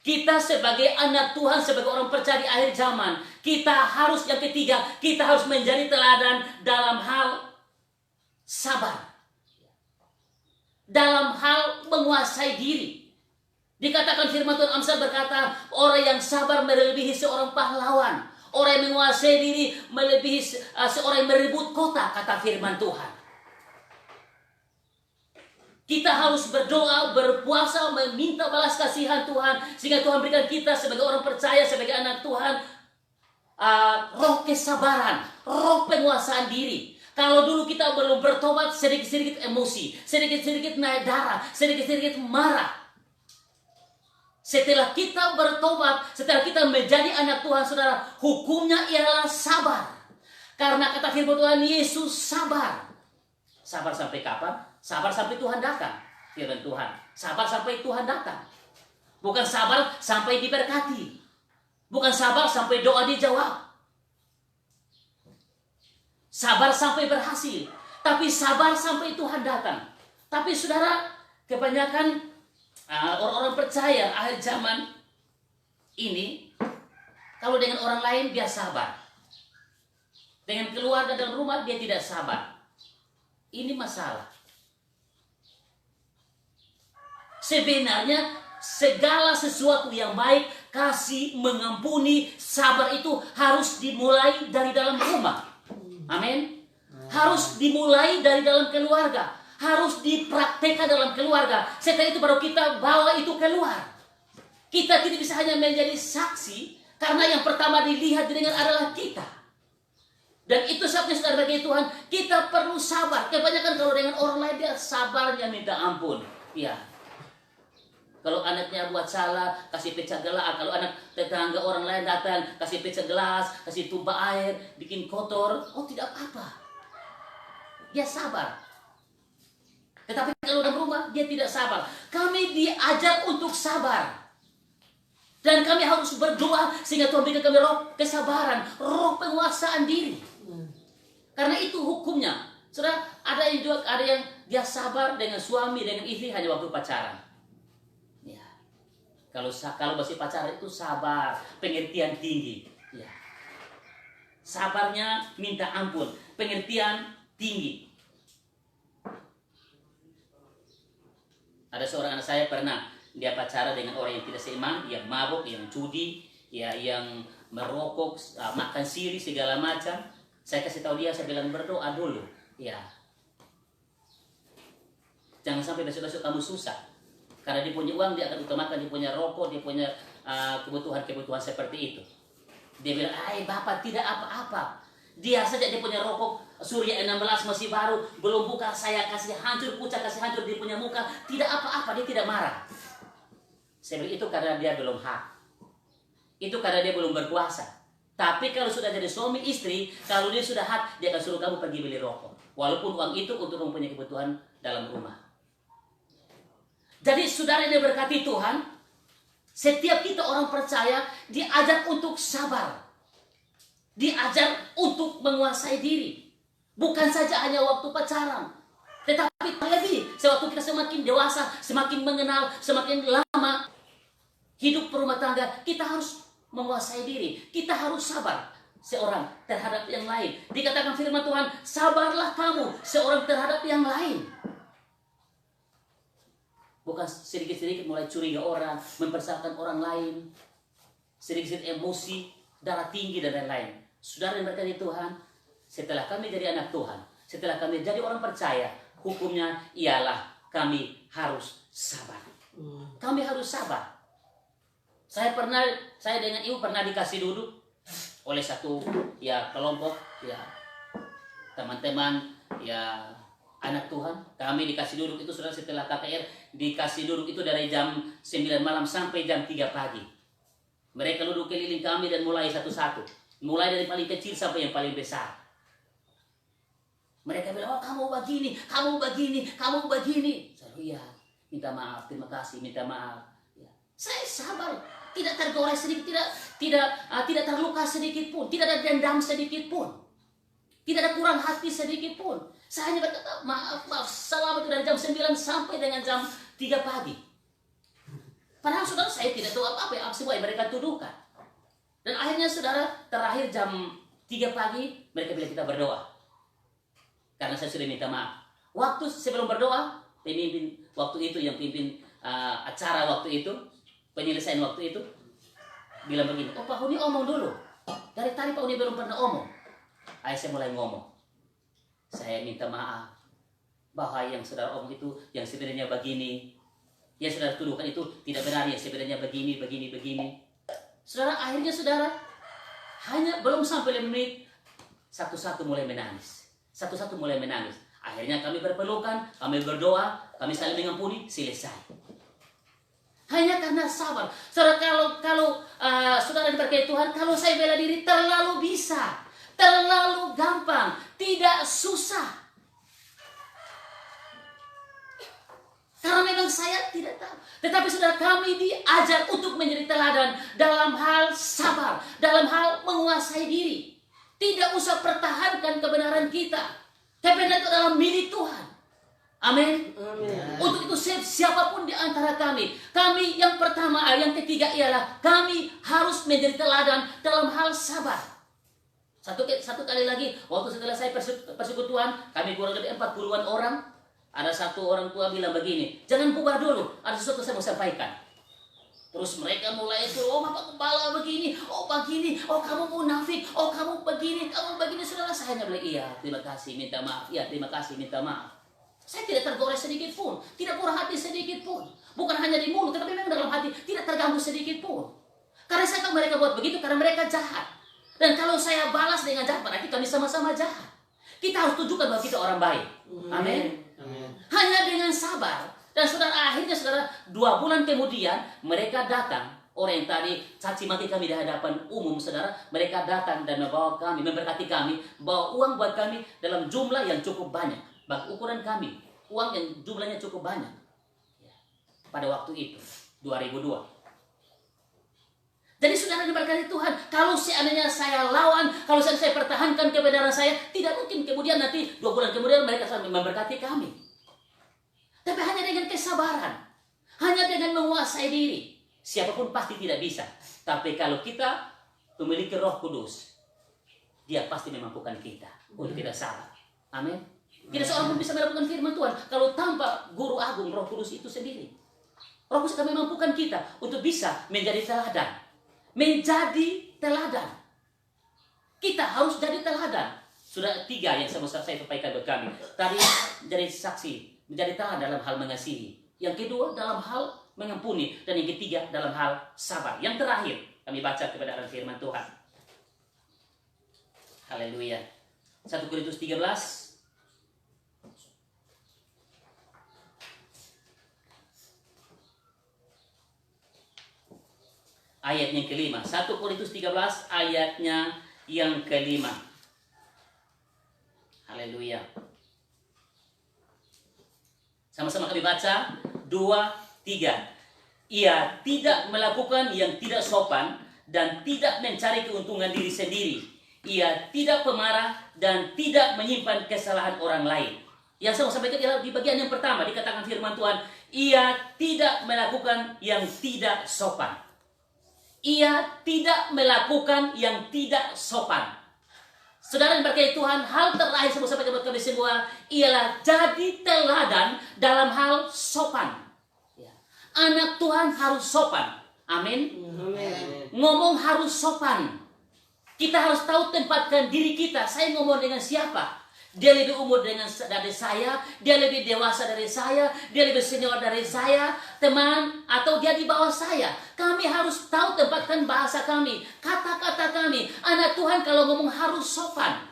Kita sebagai anak Tuhan, sebagai orang percaya di akhir zaman, kita harus, yang ketiga, kita harus menjadi teladan dalam hal sabar. Dalam hal menguasai diri. Dikatakan firman Tuhan, Amsal berkata, orang yang sabar melebihi seorang pahlawan. Orang yang menguasai diri melebihi seorang yang merebut kota, kata firman Tuhan. Kita harus berdoa, berpuasa, meminta balas kasihan Tuhan, sehingga Tuhan berikan kita sebagai orang percaya, sebagai anak Tuhan, roh kesabaran, roh penguasaan diri. Kalau dulu kita belum bertobat, sedikit-sedikit emosi, sedikit-sedikit naik darah, sedikit-sedikit marah. Setelah kita bertobat, setelah kita menjadi anak Tuhan, saudara, hukumnya ialah sabar. Karena kata firman Tuhan, Yesus sabar. Sabar sampai kapan? Sabar sampai Tuhan datang. Firman Tuhan. Sabar sampai Tuhan datang. Bukan sabar sampai diberkati. Bukan sabar sampai doa dijawab. Sabar sampai berhasil. Tapi sabar sampai Tuhan datang. Tapi saudara, kebanyakan orang-orang percaya akhir zaman ini, kalau dengan orang lain dia sabar. Dengan keluarga dalam rumah dia tidak sabar. Ini masalah. Sebenarnya segala sesuatu yang baik, kasih, mengampuni, sabar itu harus dimulai dari dalam rumah. Amin. Harus dimulai dari dalam keluarga. Harus dipraktekkan dalam keluarga. Setelah itu baru kita bawa itu keluar. Kita tidak bisa hanya menjadi saksi, karena yang pertama dilihat dengan adalah kita. Dan itu sebabnya saudara bagi Tuhan, kita perlu sabar. Kebanyakan kalau dengan orang lain dia sabarnya minta ampun. Ya. Kalau anaknya buat salah, kasih pecah gelas. Kalau anak tetangga orang lain datang, kasih pecah gelas, kasih tumpah air, bikin kotor. Oh, tidak apa-apa. Dia sabar. Tetapi kalau dalam rumah, dia tidak sabar. Kami diajar untuk sabar. Dan kami harus berdoa sehingga Tuhan berikan kami roh kesabaran, roh penguasaan diri. Karena itu hukumnya. Saudara, ada yang dia sabar dengan suami, dengan istri hanya waktu pacaran. Ya. Kalau masih pacaran itu sabar, pengertian tinggi. Ya. Sabarnya minta ampun, pengertian tinggi. Ada seorang anak saya pernah dia pacaran dengan orang yang tidak seiman, yang mabuk, yang judi, ya, yang merokok, makan siri segala macam. Saya kasih tahu dia, saya bilang berdoa dulu, ya. Jangan sampai besok-besok kamu susah. Karena dia punya uang, dia akan utamakan, dia punya rokok, dia punya kebutuhan-kebutuhan seperti itu. Dia bilang, Bapak tidak apa-apa. Dia saja dia punya rokok Surya 16 masih baru, belum buka, saya kasih hancur, pucat kasih hancur, dia punya muka, tidak apa-apa, dia tidak marah. Saya bilang itu karena dia belum hak. Itu karena dia belum berkuasa. Tapi kalau sudah jadi suami istri, kalau dia sudah hak, dia akan suruh kamu pergi beli rokok. Walaupun uang itu untuk mempunyai kebutuhan dalam rumah. Jadi saudara yang diberkati Tuhan, setiap kita orang percaya diajar untuk sabar. Diajar untuk menguasai diri. Bukan saja hanya waktu pacaran. Tetapi lebih, sewaktu kita semakin dewasa, semakin mengenal, semakin lama hidup berumah tangga, kita harus menguasai diri. Kita harus sabar seorang terhadap yang lain. Dikatakan firman Tuhan, sabarlah kamu seorang terhadap yang lain. Bukan sedikit-sedikit mulai curiga orang, mempersalahkan orang lain, sedikit-sedikit emosi, darah tinggi dan lain-lain. Saudara yang berkati Tuhan, setelah kami jadi anak Tuhan, setelah kami jadi orang percaya, hukumnya ialah kami harus sabar. Kami harus sabar. Saya dengan ibu pernah dikasih duduk oleh satu kelompok teman-teman anak Tuhan. Kami dikasih duduk itu sudah setelah KKR, dikasih duduk itu dari jam 9 malam sampai jam 3 pagi. Mereka duduk keliling kami dan mulai satu-satu. Mulai dari paling kecil sampai yang paling besar. Mereka bilang, kamu begini, kamu begini, kamu begini. Saya bilang, minta maaf, terima kasih, minta maaf. Ya. Saya sabar, tidak tergores sedikit, tidak terluka sedikit pun, tidak ada dendam sedikit pun, tidak ada kurang hati sedikit pun. Saya hanya berkata, maaf, salam itu dari jam 9 sampai dengan jam 3 pagi. Padahal saudara saya tidak tahu apa-apa semua yang mereka tuduhkan. Dan akhirnya saudara, terakhir jam 3 pagi, mereka bilang kita berdoa. Karena saya sudah minta maaf. Waktu sebelum berdoa, pemimpin waktu itu, yang pimpin acara waktu itu, penyelesaian waktu itu, bilang begini, Pak Huni omong dulu. Dari tadi Pak Huni belum pernah omong. Akhirnya saya mulai ngomong. Saya minta maaf bahwa yang saudara omong itu, yang sebenarnya begini. Yang saudara tuduhkan itu tidak benar, yang sebenarnya begini. Saudara, akhirnya saudara, hanya belum sampai 5 menit, satu-satu mulai menangis. Akhirnya kami berpelukan, kami berdoa, kami saling mengampuni, selesai. Hanya karena sabar. Saudara, kalau saudara diberkati Tuhan, kalau saya bela diri terlalu bisa, terlalu gampang, tidak susah. Karena memang saya tidak tahu. Tetapi saudara, kami diajar untuk menjadi teladan dalam hal sabar, dalam hal menguasai diri. Tidak usah pertahankan kebenaran kita. Kebenaran itu adalah milik Tuhan. Amin. Untuk itu siapapun di antara kami yang pertama, yang ketiga ialah kami harus menjadi teladan dalam hal sabar. Satu kali lagi, waktu setelah saya persekutuan, kami kurang lebih 40-an orang. Ada satu orang tua bilang begini, jangan bubar dulu, ada sesuatu saya mau sampaikan. Terus mereka mulai itu, oh Bapak Kepala begini, oh begini, oh kamu munafik, oh kamu begini, saudara. Saya hanya bilang, iya terima kasih, minta maaf, iya terima kasih, minta maaf. Saya tidak tergores sedikit pun, tidak murah hati sedikit pun. Bukan hanya di mulut, tetapi memang dalam hati tidak terganggu sedikit pun. Karena saya tahu mereka buat begitu karena mereka jahat. Dan kalau saya balas dengan jahat, berarti kami sama-sama jahat. Kita harus tunjukkan bahwa kita orang baik. Amin. Hanya dengan sabar. Dan saudara, akhirnya saudara, 2 bulan kemudian mereka datang. Orang yang tadi caci maki kami di hadapan umum, saudara, mereka datang dan membawa kami, memberkati kami, bawa uang buat kami dalam jumlah yang cukup banyak. Bahkan ukuran kami, uang yang jumlahnya cukup banyak. Pada waktu itu, 2002. Jadi saudara diberkati Tuhan, kalau seandainya saya lawan, kalau saya pertahankan kebenaran saya, tidak mungkin kemudian nanti 2 bulan kemudian mereka memberkati kami. Tapi hanya dengan kesabaran, hanya dengan menguasai diri, siapapun pasti tidak bisa. Tapi kalau kita memiliki Roh Kudus, Dia pasti memampukan kita untuk kita sabar. Amin. Tidak seorang pun bisa melakukan firman Tuhan kalau tanpa Guru Agung Roh Kudus itu sendiri. Roh Kudus akan memampukan kita untuk bisa menjadi teladan. Menjadi teladan. Kita harus jadi teladan. Sudah 3 yang saya sampaikan buat kami. Tadi jadi saksi, menjadi teladan dalam hal mengasihi. Yang kedua dalam hal mengampuni. Dan yang ketiga dalam hal sabar. Yang terakhir kami baca kebenaran firman Tuhan. Haleluya. 1 Korintus 13. Ayat yang kelima. 1 Korintus 13 ayatnya yang kelima. Haleluya. Sama-sama kami baca. 2, 3. Ia tidak melakukan yang tidak sopan dan tidak mencari keuntungan diri sendiri. Ia tidak pemarah dan tidak menyimpan kesalahan orang lain. Yang saya mau sampaikan adalah di bagian yang pertama dikatakan firman Tuhan, ia tidak melakukan yang tidak sopan. Ia tidak melakukan yang tidak sopan. Saudara yang berkait Tuhan, hal terakhir saya mau sampaikan kepada kami semua ialah jadi teladan dalam hal sopan. Anak Tuhan harus sopan. Amin. Ngomong harus sopan. Kita harus tahu tempatkan diri kita. Saya ngomong dengan siapa? Dia lebih umur dari saya, dia lebih dewasa dari saya, dia lebih senior dari saya, teman, atau dia di bawah saya. Kami harus tahu tempatkan bahasa kami, kata-kata kami. Anak Tuhan kalau ngomong harus sopan.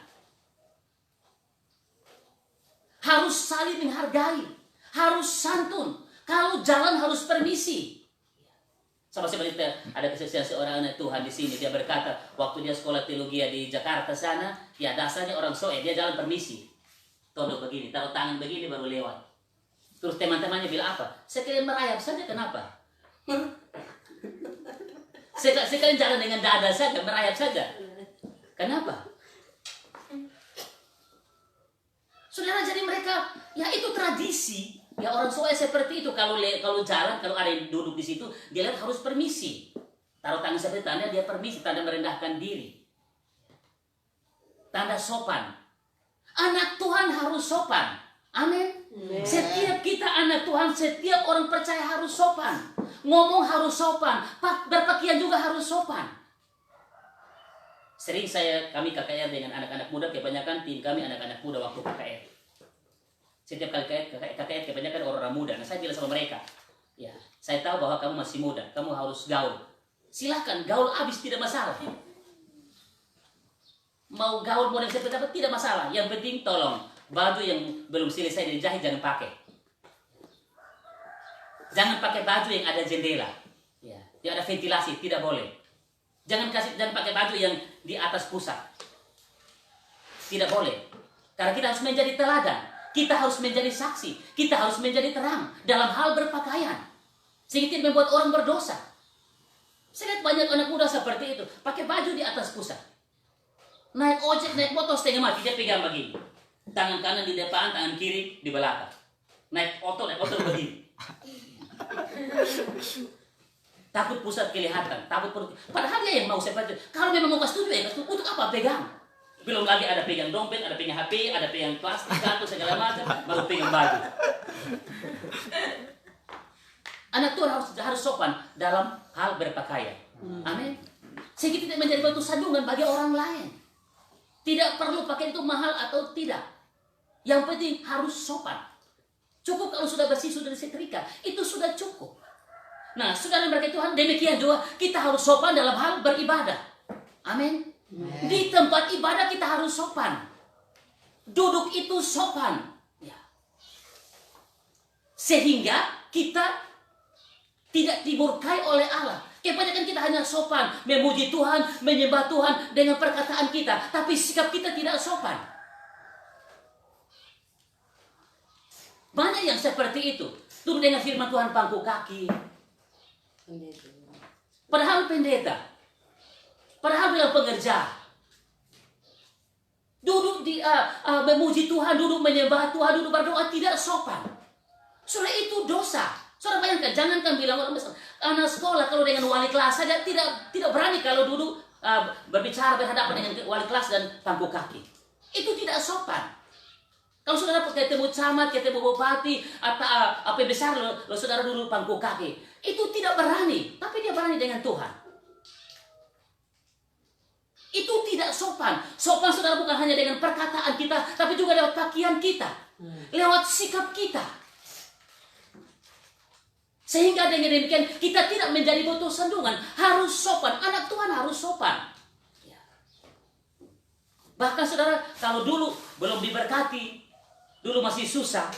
Harus saling menghargai, harus santun. Kalau jalan harus permisi. Sama seperti ada kesaksian seorang anak Tuhan di sini. Dia berkata, waktu dia sekolah teologi di Jakarta sana, ya dasarnya orang soe, dia jalan permisi. Todok begini, taruh tangan begini baru lewat. Terus teman-temannya bilang apa? Sekalian merayap saja, kenapa? Sekalian jalan dengan dada saja, merayap saja. Kenapa? Saudara, jadi mereka, ya itu tradisi. Ya orang soe seperti itu, kalau jalan, kalau ada yang duduk di situ, dia lihat harus permisi. Taruh tangan seperti tanda dia permisi, tanda merendahkan diri. Tanda sopan. Anak Tuhan harus sopan. Amin. Setiap kita anak Tuhan, setiap orang percaya harus sopan. Ngomong harus sopan, berpakaian juga harus sopan. Sering kami KKR dengan anak-anak muda, kebanyakan tim kami anak-anak muda waktu KKR. Setiap kali KKR kebanyakan orang-orang muda. Nah saya bilang sama mereka, ya saya tahu bahwa kamu masih muda, kamu harus gaul. Silahkan gaul habis, tidak masalah. Mau gaul model seperti apa tidak masalah. Yang penting tolong baju yang belum selesai dijahit jangan pakai. Jangan pakai baju yang ada jendela, ya, yang ada ventilasi, tidak boleh. Jangan pakai baju yang di atas pusat, tidak boleh. Karena kita harus menjadi teladan. Kita harus menjadi saksi. Kita harus menjadi terang dalam hal berpakaian. Sehingga tidak membuat orang berdosa. Saya lihat banyak anak muda seperti itu. Pakai baju di atas pusat. Naik ojek, naik motor setengah mati. Dia pegang begini. Tangan kanan di depan, tangan kiri di belakang. Naik motor begini. Takut pusat kelihatan. Padahal dia yang mau seperti itu. Kalau memang mau setuju, ya untuk apa pegang? Belum lagi ada pegang dompet, ada pegang HP, ada pegang plastik, kartu segala macam, baru pegang baju. Anak Tuhan harus sopan dalam hal berpakaian. Amin. Sehingga tidak menjadi batu sandungan bagi orang lain. Tidak perlu pakai itu mahal atau tidak. Yang penting harus sopan. Cukup kalau sudah bersih, sudah disetrika, itu sudah cukup. Nah, saudara berkat Tuhan, demikian juga kita harus sopan dalam hal beribadah. Amin. Di tempat ibadah kita harus sopan. Duduk itu sopan. Ya. Sehingga kita tidak dimurkai oleh Allah. Kebanyakan kita hanya sopan, memuji Tuhan, menyembah Tuhan dengan perkataan kita. Tapi sikap kita tidak sopan. Banyak yang seperti itu. Duduk dengan firman Tuhan pangku kaki. Padahal pendeta. Padahal bilang pengerja. Duduk di memuji Tuhan, duduk menyembah Tuhan, duduk berdoa tidak sopan. Saudara, itu dosa. Saudara bayangkan, jangankan bilang anak sekolah kalau dengan wali kelas saja tidak berani kalau duduk berbicara berhadapan dengan wali kelas dan pangku kaki. Itu tidak sopan. Kalau saudara ketemu camat, ketemu bupati, atau apa besar lo saudara duduk pangku kaki. Itu tidak berani, tapi dia berani dengan Tuhan. Itu tidak sopan. Sopan saudara bukan hanya dengan perkataan kita, tapi juga lewat pakaian kita. Lewat sikap kita. Sehingga dengan demikian kita tidak menjadi batu sandungan. Harus sopan. Anak Tuhan harus sopan. Ya. Bahkan saudara, kalau dulu belum diberkati, dulu masih susah.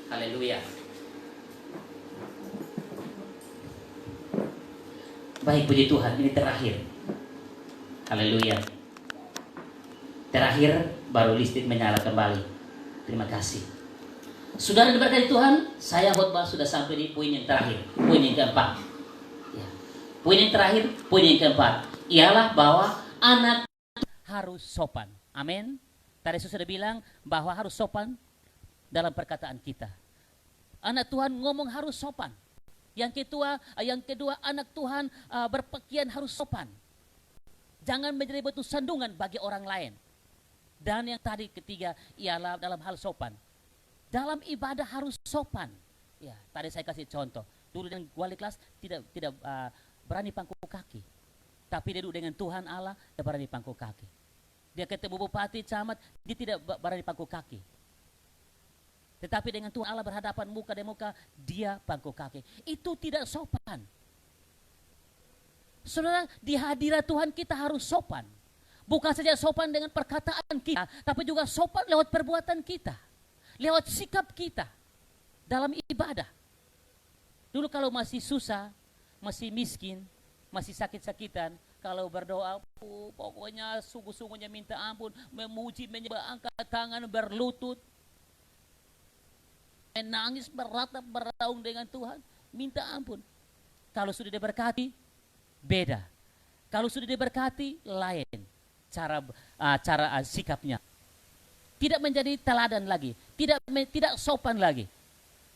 Haleluya. Baik, puji Tuhan, ini terakhir. Haleluya. Terakhir, baru listrik menyala kembali. Terima kasih. Saudara diberkati Tuhan, saya khotbah sudah sampai di poin yang terakhir. Poin yang keempat. Ya. Poin yang terakhir, poin yang keempat. Ialah bahwa anak harus sopan. Amin. Tadi sudah bilang bahwa harus sopan dalam perkataan kita. Anak Tuhan ngomong harus sopan. Yang kedua, anak Tuhan berpakaian harus sopan. Jangan menjadi batu sandungan bagi orang lain. Dan yang tadi ketiga ialah dalam hal sopan. Dalam ibadah harus sopan. Ya, tadi saya kasih contoh. Dulu dengan wali kelas tidak berani pangku kaki. Tapi dia duduk dengan Tuhan Allah, dia berani pangku kaki. Dia ketemu bupati, camat, dia tidak berani pangku kaki. Tetapi dengan Tuhan Allah berhadapan muka dan muka, dia pangku kaki. Itu tidak sopan. Saudara, di hadirat Tuhan kita harus sopan. Bukan saja sopan dengan perkataan kita, tapi juga sopan lewat perbuatan kita. Lewat sikap kita dalam ibadah. Dulu kalau masih susah, masih miskin, masih sakit-sakitan, kalau berdoa, pokoknya sungguh-sungguhnya minta ampun, memuji, menyembah, angkat tangan, berlutut, menangis, beratap, beraung dengan Tuhan, minta ampun. Kalau sudah diberkati, beda. Kalau sudah diberkati, lain cara sikapnya. Tidak menjadi teladan lagi, tidak sopan lagi.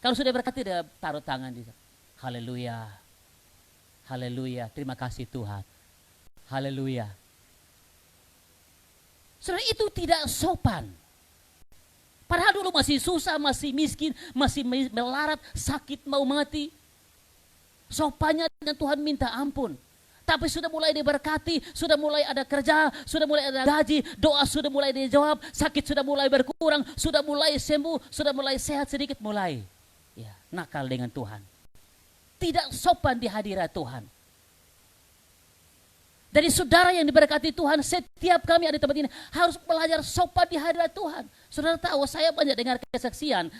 Kalau sudah berkati, dia taruh tangan di sana. Haleluya. Haleluya. Terima kasih Tuhan. Haleluya. Saudara, itu tidak sopan. Padahal dulu masih susah, masih miskin, masih melarat, sakit, mau mati. Sopannya dengan Tuhan minta ampun. Tapi sudah mulai diberkati, sudah mulai ada kerja, sudah mulai ada gaji, doa sudah mulai dijawab, sakit sudah mulai berkurang, sudah mulai sembuh, sudah mulai sehat sedikit mulai. Ya, nakal dengan Tuhan. Tidak sopan di hadirat Tuhan. Dari saudara yang diberkati Tuhan, setiap kami ada di tempat ini harus belajar sopan di hadirat Tuhan. Saudara tahu, saya banyak dengar kesaksian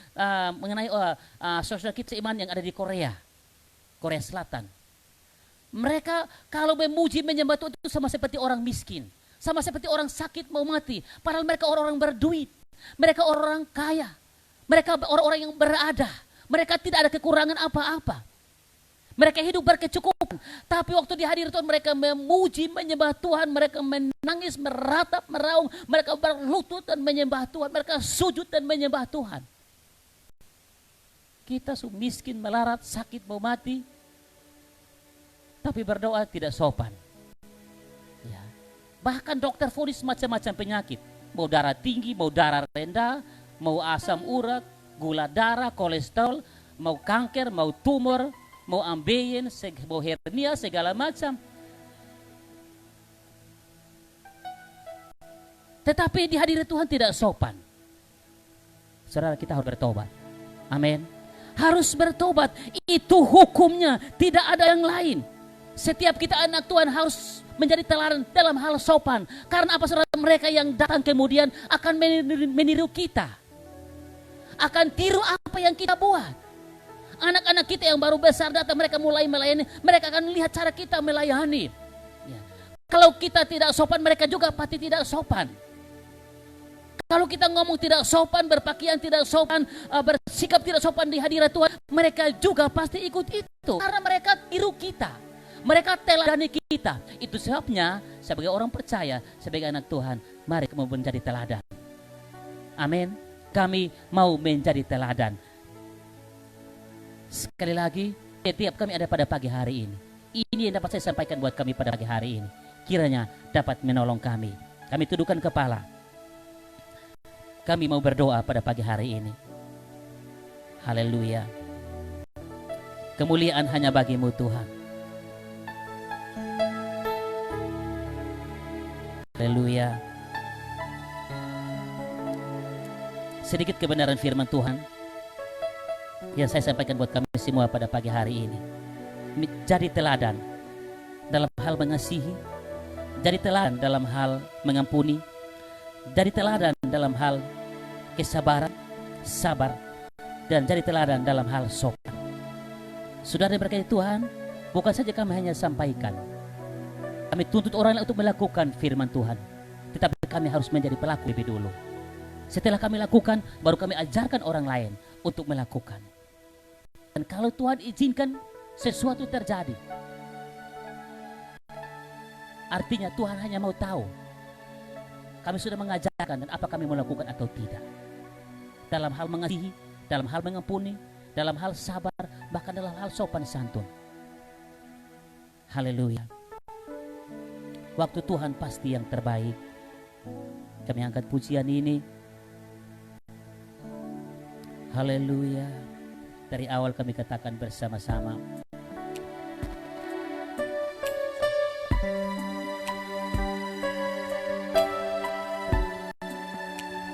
mengenai saudara kita iman yang ada di Korea Selatan. Mereka kalau memuji menyembah Tuhan itu sama seperti orang miskin. Sama seperti orang sakit mau mati. Padahal mereka orang-orang berduit. Mereka orang kaya. Mereka orang-orang yang berada. Mereka tidak ada kekurangan apa-apa. Mereka hidup berkecukupan. Tapi waktu di hadirat Tuhan mereka memuji, menyembah Tuhan. Mereka menangis, meratap, meraung. Mereka berlutut dan menyembah Tuhan. Mereka sujud dan menyembah Tuhan. Kita miskin, melarat, sakit, mau mati. Tapi berdoa tidak sopan. Ya. Bahkan dokter vonis macam-macam penyakit. Mau darah tinggi, mau darah rendah, mau asam urat, gula darah, kolesterol, mau kanker, mau tumor, mau ambeien, mau hernia, segala macam. Tetapi di hadirat Tuhan tidak sopan. Saudara, kita harus bertobat. Amin. Harus bertobat. Itu hukumnya, tidak ada yang lain. Setiap kita anak Tuhan harus menjadi teladan dalam hal sopan. Karena apa, saudara? Mereka yang datang kemudian akan meniru kita. Akan tiru apa yang kita buat. Anak-anak kita yang baru besar datang, mereka mulai melayani. Mereka akan lihat cara kita melayani. Ya. Kalau kita tidak sopan, mereka juga pasti tidak sopan. Kalau kita ngomong tidak sopan, berpakaian tidak sopan, bersikap tidak sopan di hadirat Tuhan, mereka juga pasti ikut itu. Karena mereka tiru kita. Mereka teladani kita. Itu sebabnya sebagai orang percaya, sebagai anak Tuhan, mari kami menjadi teladan. Amin. Kami mau menjadi teladan. Sekali lagi, setiap kami ada pada pagi hari ini. Ini yang dapat saya sampaikan buat kami pada pagi hari ini. Kiranya dapat menolong kami. Kami tundukkan kepala. Kami mau berdoa pada pagi hari ini. Haleluya. Kemuliaan hanya bagimu Tuhan. Haleluya. Sedikit kebenaran firman Tuhan yang saya sampaikan buat kami semua pada pagi hari ini. Jadi teladan dalam hal mengasihi, jadi teladan dalam hal mengampuni, jadi teladan dalam hal kesabaran, sabar, dan jadi teladan dalam hal sopan. Saudara berkati Tuhan, bukan saja kami hanya sampaikan, kami tuntut orang lain untuk melakukan firman Tuhan, tetapi kami harus menjadi pelaku lebih dulu. Setelah kami lakukan, baru kami ajarkan orang lain untuk melakukan. Dan kalau Tuhan izinkan sesuatu terjadi, artinya Tuhan hanya mau tahu kami sudah mengajarkan dan apa kami melakukan atau tidak. Dalam hal mengasihi, dalam hal mengampuni, dalam hal sabar, bahkan dalam hal sopan santun. Haleluya. Waktu Tuhan pasti yang terbaik. Kami angkat pujian ini. Haleluya. Dari awal kami katakan bersama-sama.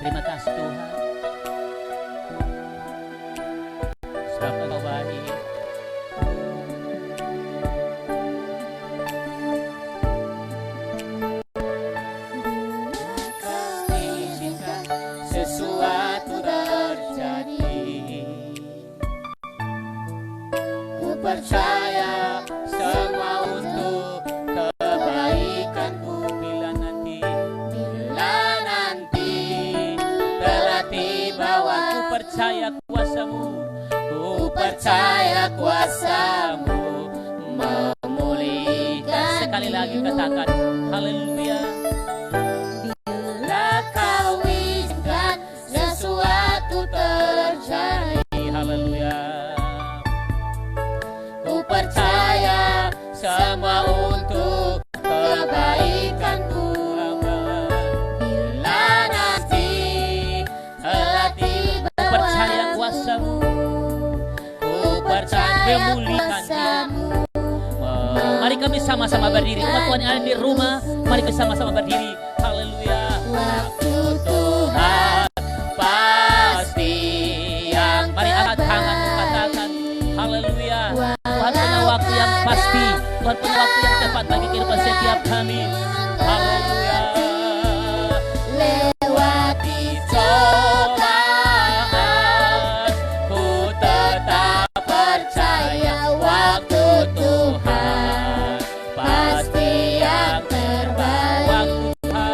Terima kasih Tuhan. Sebab Engkau baik. Sesuatu terjadi, ku percaya semua untuk kebaikanku. Bila nanti telah tiba waktu, ku percaya kuasa-Mu, ku percaya kuasa-Mu memulihkan. sekali lagi katakan haleluya. Bila Kau izinkan sesuatu terjadi, Haleluya. ku percaya semua untuk kebaikanku. Bila nanti telah tiba Ku percaya kuasa-Mu, ku percaya memulihkan kuasa-Mu. Mari kami sama-sama berdiri. Umat Tuhan yang ada di rumah, mari kita sama-sama berdiri. Haleluya. Waktu Tuhan pasti yang Mari angkat tanganmu, katakan haleluya. Tuhan punya waktu yang pasti, Tuhan punya waktu yang tepat bagi kehidupan setiap kami. Haleluya. lewati cobaan, ku tetap percaya waktu Tuhan pasti yang terbaik. Waktu Tuhan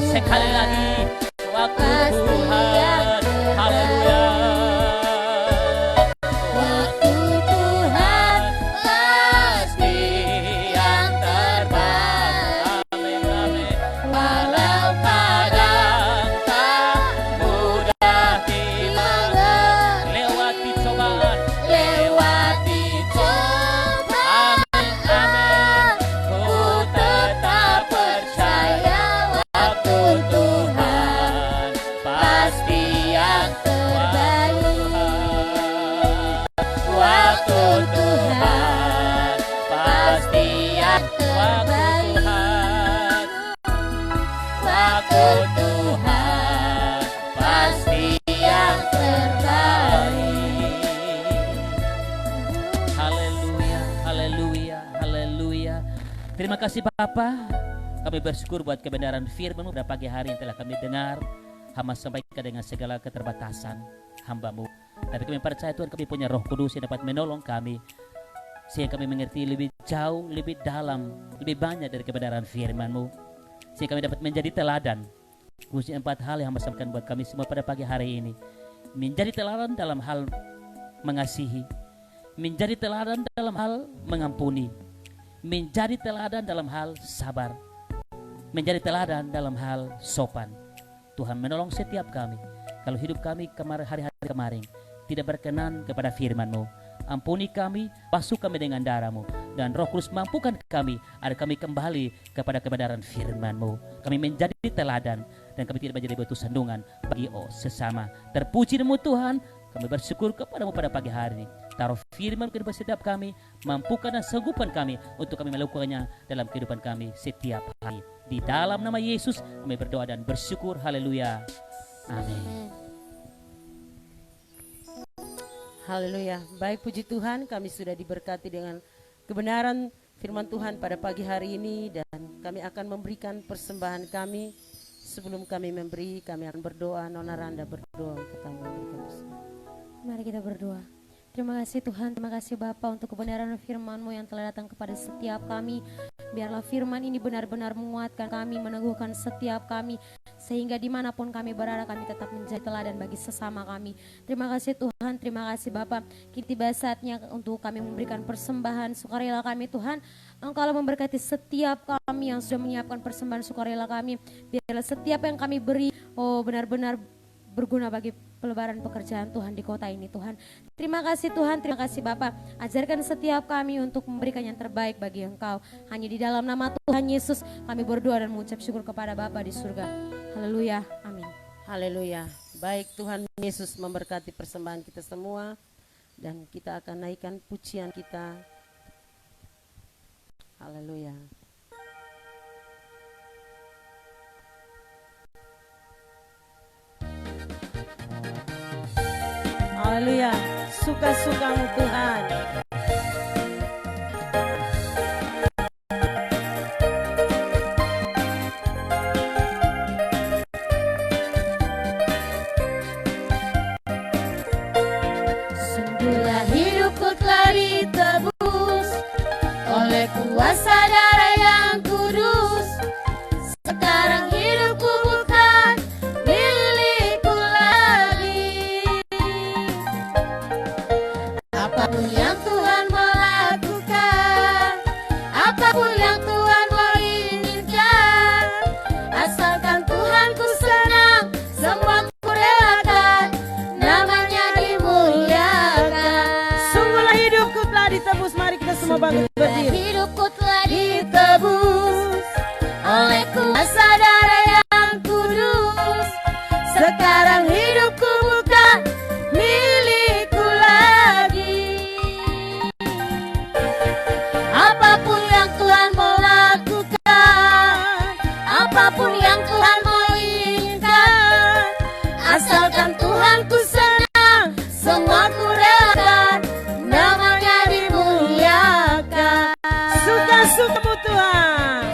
Sekali lagi waktu Tuhan. Haleluya. Waktu Tuhan pasti yang terbaik. Amin, amin. Walau kadang tak Mudah dimengerti, lewati cobaan, lewati cobaan, amin, amin. Ku tetap percaya waktu Tuhan pasti yang terbaik. waktu Tuhan pasti yang terbaik. waktu Tuhan pasti yang terbaik. Haleluya, haleluya, haleluya. Terima kasih Bapa. Kami bersyukur buat kebenaran firman-Mu pada pagi hari yang telah kami dengar. Hamba sampaikan dengan segala keterbatasan hamba-Mu. Tapi kami percaya Tuhan, kami punya Roh Kudus yang dapat menolong kami, sehingga kami mengerti lebih jauh, lebih dalam, lebih banyak dari kebenaran firman-Mu, sehingga kami dapat menjadi teladan. Khususnya 4 hal yang hamba sampaikan buat kami semua pada pagi hari ini. Menjadi teladan dalam hal mengasihi, menjadi teladan dalam hal mengampuni, menjadi teladan dalam hal sabar, menjadi teladan dalam hal sopan. Tuhan menolong setiap kami. Kalau hidup kami hari-hari kemarin tidak berkenan kepada firman-Mu, ampuni kami, basuh kami dengan darah-Mu, dan Roh Kudus mampukan kami agar kami kembali kepada kebenaran firman-Mu. Kami menjadi teladan dan kami tidak menjadi batu sandungan bagi sesama. Terpuji nama Tuhan. Kami bersyukur kepadamu pada pagi hari ini. Taruh firman kehidupan setiap kami, mampukan dan sanggupkan kami untuk kami melakukannya dalam kehidupan kami setiap hari. Di dalam nama Yesus kami berdoa dan bersyukur. Haleluya. Amin. Haleluya. Baik, puji Tuhan, kami sudah diberkati dengan kebenaran firman Tuhan pada pagi hari ini, dan kami akan memberikan persembahan kami. Sebelum kami memberi, kami akan berdoa. Nona Randa berdoa untuk kami memberikan persembahan. Mari kita berdoa. Terima kasih Tuhan, terima kasih Bapa untuk kebenaran firman-Mu yang telah datang kepada setiap kami. Biarlah firman ini benar-benar menguatkan kami, meneguhkan setiap kami, sehingga dimanapun kami berada kami tetap menjadi teladan bagi sesama kami. Terima kasih Tuhan, terima kasih Bapa. Kini tiba saatnya untuk kami memberikan persembahan sukarela kami Tuhan. Engkau memberkati setiap kami yang sudah menyiapkan persembahan sukarela kami. Biarlah setiap yang kami beri, benar-benar berguna bagi pelebaran pekerjaan Tuhan di kota ini Tuhan. Terima kasih Tuhan, terima kasih Bapa. Ajarkan setiap kami untuk memberikan yang terbaik bagi Engkau. Hanya di dalam nama Tuhan Yesus kami berdoa dan mengucap syukur kepada Bapa di surga. Haleluya, amin. Haleluya. Baik, Tuhan Yesus memberkati persembahan kita semua, dan kita akan naikkan pujian kita. Haleluya. Haleluya. Suka-sukamu Tuhan. Sungguhlah hidupku telah ditebus oleh kuasa darah yang kudus. Sekarang hidupku bukan milikku lagi. Apapun yang Tuhan mau lakukan, apapun yang Tuhan mau inginkan, asalkan Tuhanku senang, semua ku relakan, namanya dimuliakan. Sungguhlah hidupku telah ditebus. Mari kita semua bangkit berdiri. Hidupku telah ditebus oleh kuasa darah yang kudus. Sekarang hidupku bukan milikku lagi. Apapun yang Tuhan mau lakukan, apapun yang Tuhan mau inginkan, asalkan Tuhanku senang, semua ku relakan, namanya dimuliakan. Suka-sukamu Tuhan.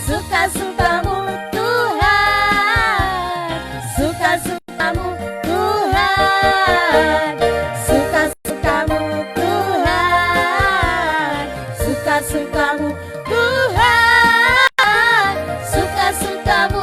Suka-sukamu Tuhan, suka-sukamu Tuhan, suka-sukamu Tuhan, suka-sukamu Tuhan, suka-sukamu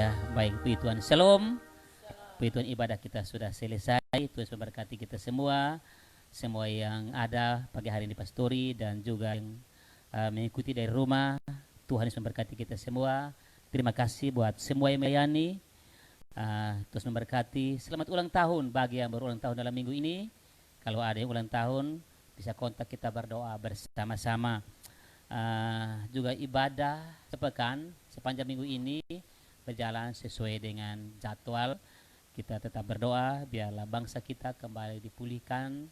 Haleluya. Baik, puji Tuhan. Shalom. Puji Tuhan, ibadah kita sudah selesai. Tuhan memberkati kita semua. Semua yang ada pagi hari ini pastori dan juga yang mengikuti dari rumah. Tuhan Yesus memberkati kita semua. Terima kasih buat semua yang melayani. Terus memberkati. Selamat ulang tahun bagi yang berulang tahun dalam minggu ini. Kalau ada yang ulang tahun, bisa kontak kita berdoa bersama-sama. Juga ibadah sepekan sepanjang minggu ini berjalan sesuai dengan jadwal. Kita tetap berdoa biarlah bangsa kita kembali dipulihkan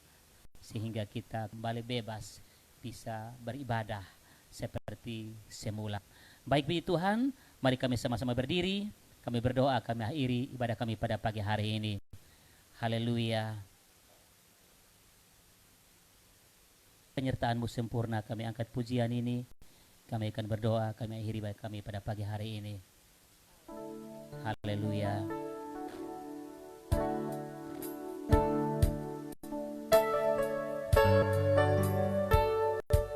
sehingga kita kembali bebas bisa beribadah seperti semula. Baik puji Tuhan, mari kami sama-sama berdiri, kami berdoa, kami akhiri ibadah kami pada pagi hari ini. Haleluya. Penyertaan-Mu sempurna, kami angkat pujian ini, kami akan berdoa, kami akhiri ibadah kami pada pagi hari ini. Haleluya.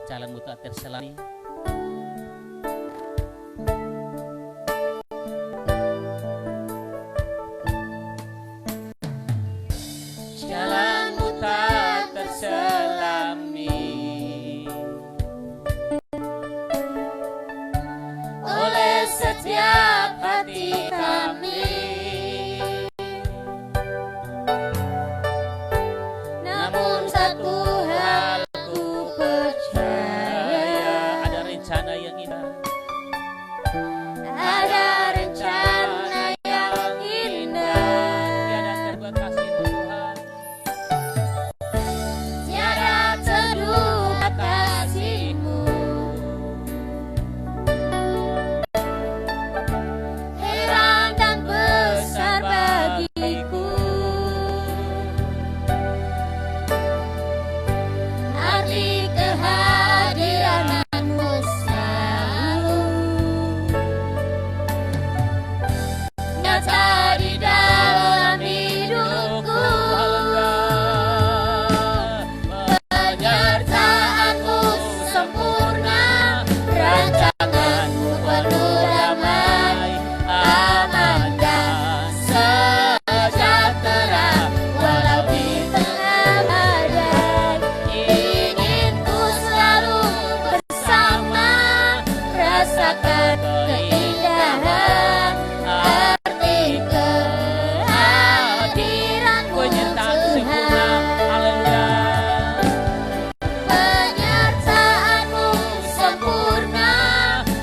Jalanmu tak terselami. Jalanmu tak terselami oleh setiap hati kami. Namun satu hal ku percaya, Ada rencana yang indah. ada rencana yang indah. Tiada terbuat kasih-Mu Tuhan. Tiada terduga kasih-Mu, heran dan besar bagiku. Arti kehadiran-Mu selalu nyata di dalam hidupku. Penyertaan-Mu sempurna, rancangan-Mu penuh damai, aman dan sejahtera. Walau di tengah badai, ingin ku selalu bersama, rasakan keindahan arti kehadiran-Mu Penyertaan sempurna. Tuhan. Haleluya. Penyertaan-Mu sempurna,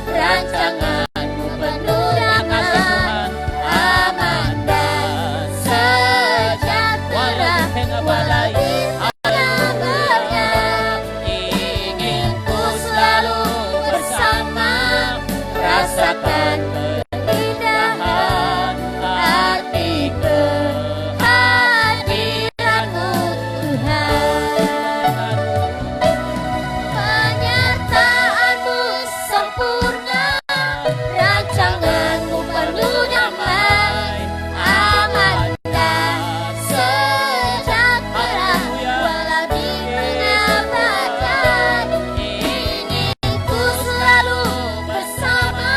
rancangan-Mu penuh damai, aman dan sejahtera. Walau di tengah badai, ingin ku selalu bersama, rasakan keindahan arti kehadiran-Mu Tuhan. Penyertaan-Mu sempurna, rancangan-Mu penuh damai, aman dan sejahtera. Walau di tengah badai, ingin ku selalu bersama,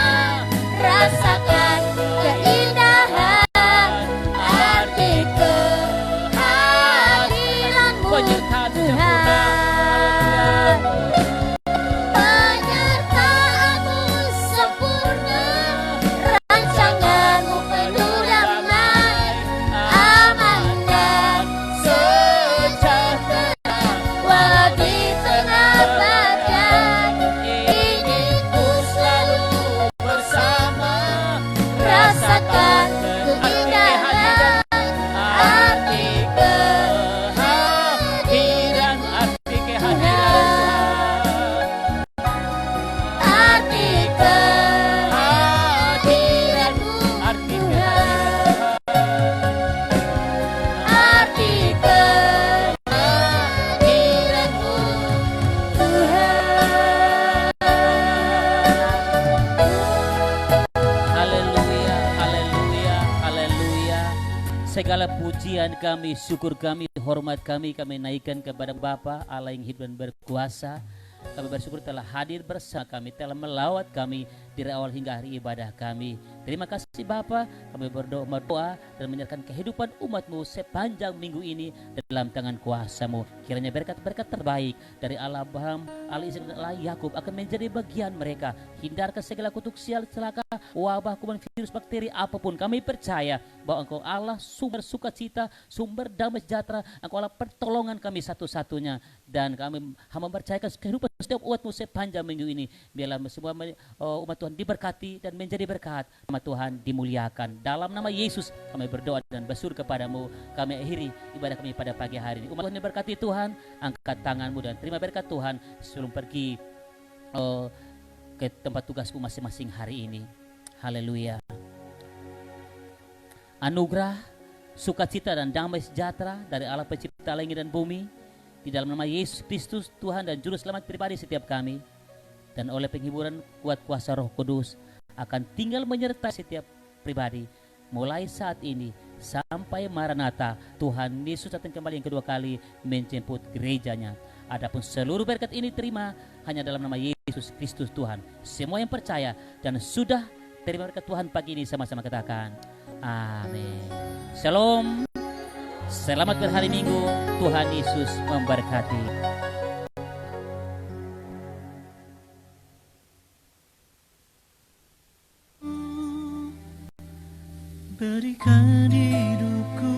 rasakan keindahan arti kehadiran-Mu Penyertaan sempurna. Tuhan. Penyertaan-Mu sempurna, rancangan-Mu penuh damai, aman dan sejahtera. Walau di tengah badai, ingin ku selalu bersama, rasakan keindahan arti Kehadiran, arti kehadiran arti kehadiran-Mu arti Tuhan. Arti kehadiran-Mu Tuhan. Haleluya, haleluya, haleluya. Segala pujian kami, syukur kami, hormat kami naikkan kepada Bapa Allah yang hidup dan berkuasa. Kami bersyukur telah hadir bersama kami, telah melawat kami dari awal hingga hari ibadah kami. Terima kasih Bapa, kami berdoa dan menyerahkan kehidupan umat-Mu sepanjang minggu ini dalam tangan kuasa-Mu. Kiranya berkat-berkat terbaik dari Allah Abraham, Allah Ishak dan Allah Yakub akan menjadi bagian mereka. Hindarkan segala kutuk sial, celaka, wabah, kuman, virus, bakteri, apapun. Kami percaya bahwa Engkau Allah sumber sukacita, sumber damai sejahtera, Engkau Allah pertolongan kami satu-satunya. Dan kami mempercayakan kehidupan setiap umat-Mu sepanjang minggu ini. Biarlah semua umat Tuhan diberkati dan menjadi berkat. Nama Tuhan dimuliakan. Dalam nama Yesus kami berdoa dan bersyukur kepadamu. Kami akhiri ibadah kami pada pagi hari ini. Umat Tuhan diberkati Tuhan. Angkat tanganmu dan terima berkat Tuhan sebelum pergi ke tempat tugasku masing-masing hari ini. Haleluya. Anugerah, sukacita dan damai sejahtera dari Allah pencipta langit dan bumi, di dalam nama Yesus Kristus Tuhan dan Juru Selamat pribadi setiap kami, dan oleh penghiburan kuat kuasa Roh Kudus akan tinggal menyertai setiap pribadi mulai saat ini sampai Maranatha, Tuhan Yesus datang kembali yang kedua kali menjemput gerejanya. Adapun seluruh berkat ini terima hanya dalam nama Yesus Kristus Tuhan. Semua yang percaya dan sudah terima berkat Tuhan pagi ini sama-sama katakan amin. Shalom. Selamat berhari Minggu. Tuhan Yesus memberkati. Berikan hidupku